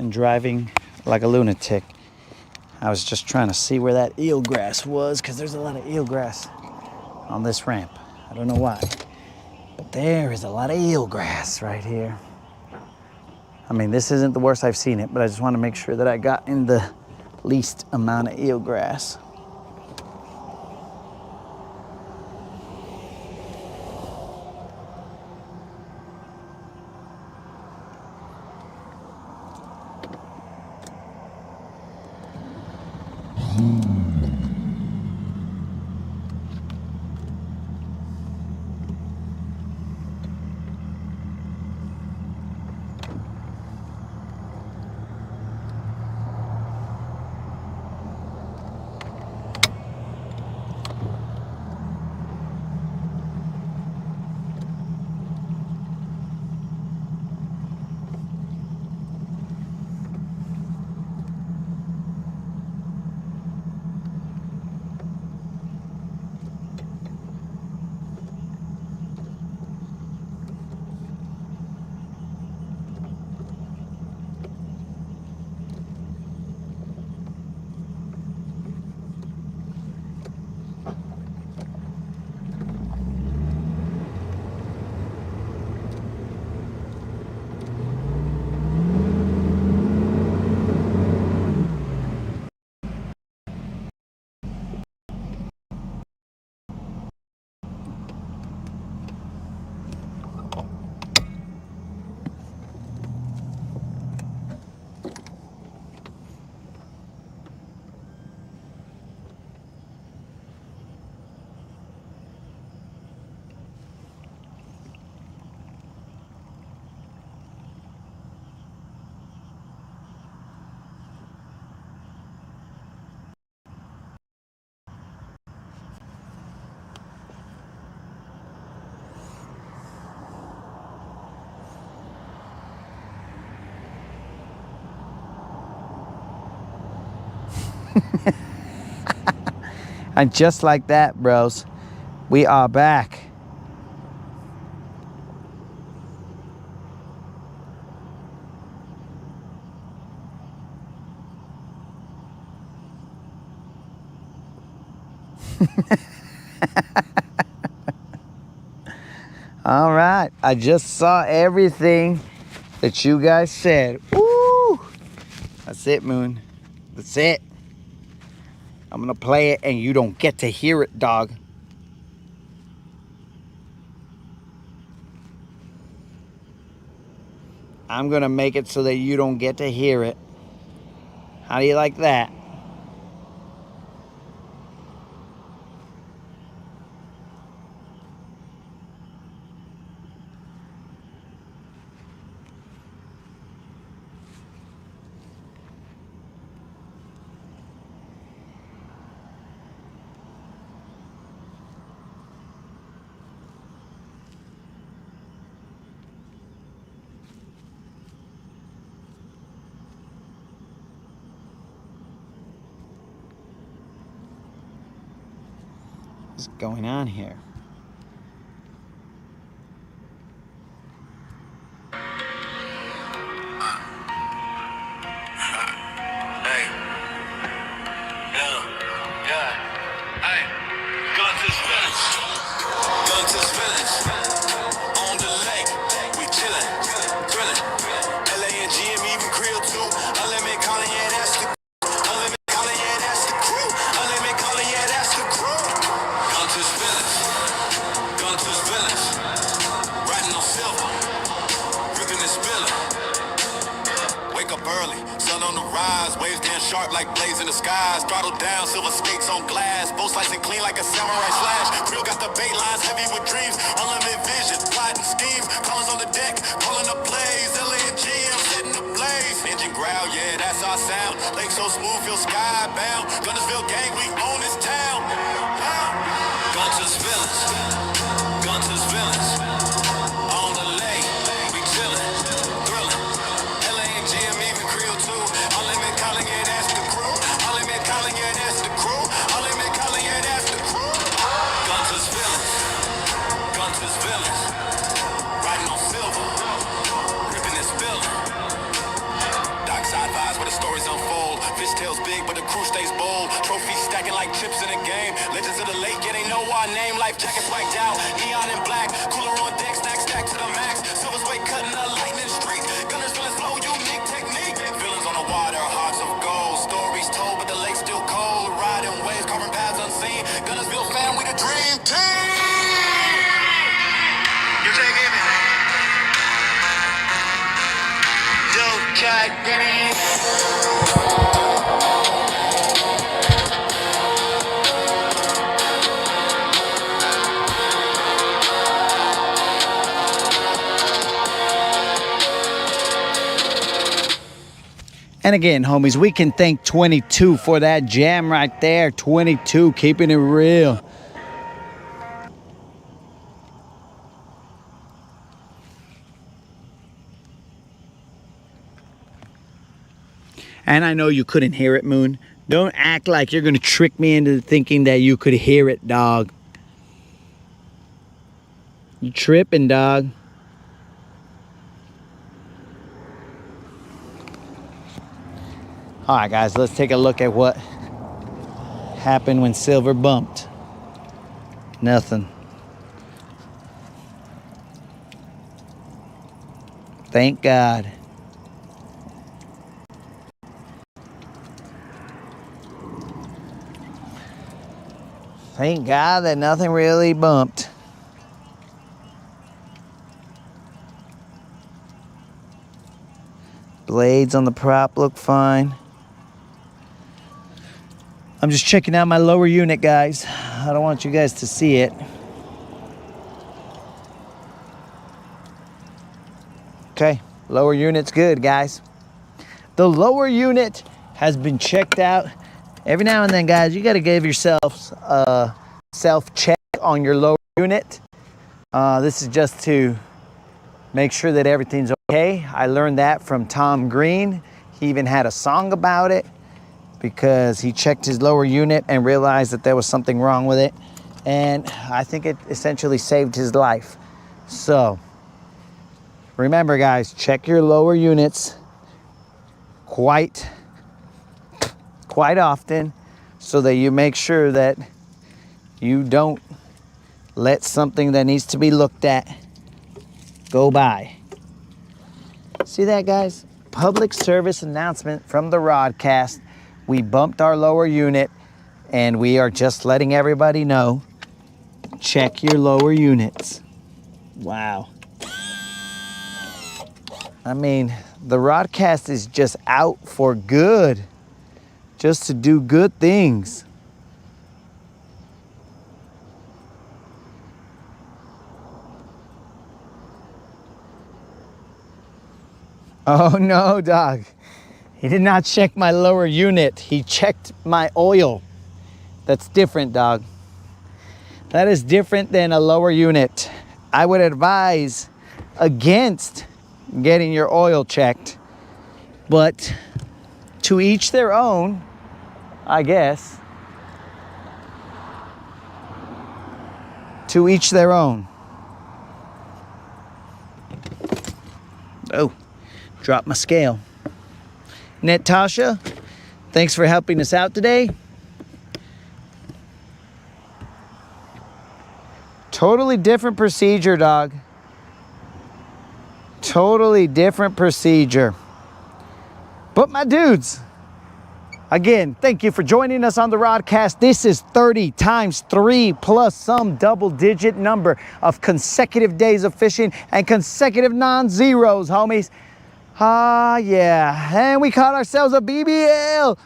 and driving like a lunatic. I was just trying to see where that eelgrass was because there's a lot of eelgrass on this ramp. I don't know why, but there is a lot of eelgrass right here. I mean, this isn't the worst I've seen it, but I just want to make sure that I got in the least amount of eelgrass. And just like that, bros, we are back. All right, I just saw everything that you guys said. Woo! That's it, Moon. That's it. I'm gonna play it and you don't get to hear it, dog. I'm gonna make it so that you don't get to hear it. How do you like that? What's going on here? Sharp like blades in the skies, throttle down, silver skates on glass, both slicing clean like a samurai slash. Crew got the bait lines heavy with dreams, unlimited vision, plotting schemes, colors on the deck, calling up plays, LA and GM setting the blaze. Engine growl, yeah, that's our sound. Lake so smooth, feel skybound. Gunnersville gang, we own this town. Gunters villains, Gunters villains. On the lake, we chillin', thrillin'. LA and GM even Creel too. Unlimited calling, yeah, that's the crew. Unlimited calling, yeah, that's the crew. Unlimited calling, yeah, that's the crew. Gunters villains, Gunters villains. Riding on silver, like chips in a game. Legends of the lake, yeah, they know our name. Life jackets wiped out, neon and black. Cooler on deck, stack to the max. Silver's way cutting the lightning streak. Gunners feeling slow, unique technique. Feelings on the water, hearts of gold. Stories told, but the lake's still cold. Riding waves, carving paths unseen. Gunnersville fam, we the dream team. You take it. Yo, Jack, And again, homies, we can thank 22 for that jam right there. 22, keeping it real. And I know you couldn't hear it, Moon. Don't act like you're going to trick me into thinking that you could hear it, dog. You tripping, dog. All right, guys, let's take a look at what happened when Silver bumped. Nothing. Thank God. Thank God that nothing really bumped. Blades on the prop look fine. I'm just checking out my lower unit, guys. I don't want you guys to see it. Okay, lower unit's good, guys. The lower unit has been checked out. Every now and then, guys, you got to give yourselves a self-check on your lower unit. This is just to make sure that everything's okay. I learned that from Tom Green. He even had a song about it because he checked his lower unit and realized that there was something wrong with it. And I think it essentially saved his life. So remember, guys, check your lower units quite often so that you make sure that you don't let something that needs to be looked at go by. See that, guys? Public service announcement from the Rodcast. We bumped our lower unit and we are just letting everybody know. Check your lower units. Wow. I mean, the Rodcast is just out for good. Just to do good things. Oh no, dog. He did not check my lower unit. He checked my oil. That's different, dog. That is different than a lower unit. I would advise against getting your oil checked, but to each their own, I guess. To each their own. Oh, dropped my scale. Natasha, thanks for helping us out today. Totally different procedure, dog. Totally different procedure. But my dudes, again, thank you for joining us on the Rodcast. This is 30 times 3 plus some double-digit number of consecutive days of fishing and consecutive non-zeros, homies. Yeah, and we caught ourselves a BBL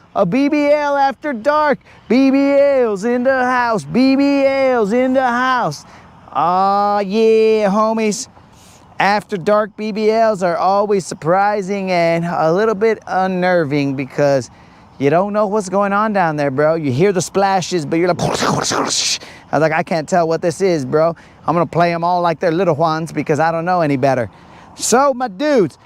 after dark. BBLs in the house, BBLs in the house. Yeah, homies. After dark BBLs are always surprising and a little bit unnerving because you don't know what's going on down there, bro. You hear the splashes, but you're like, I was like, I can't tell what this is, bro. I'm gonna play them all like they're little ones because I don't know any better. So, my dudes,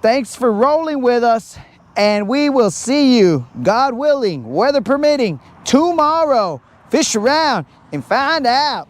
thanks for rolling with us, and we will see you, God willing, weather permitting, tomorrow. Fish around and find out.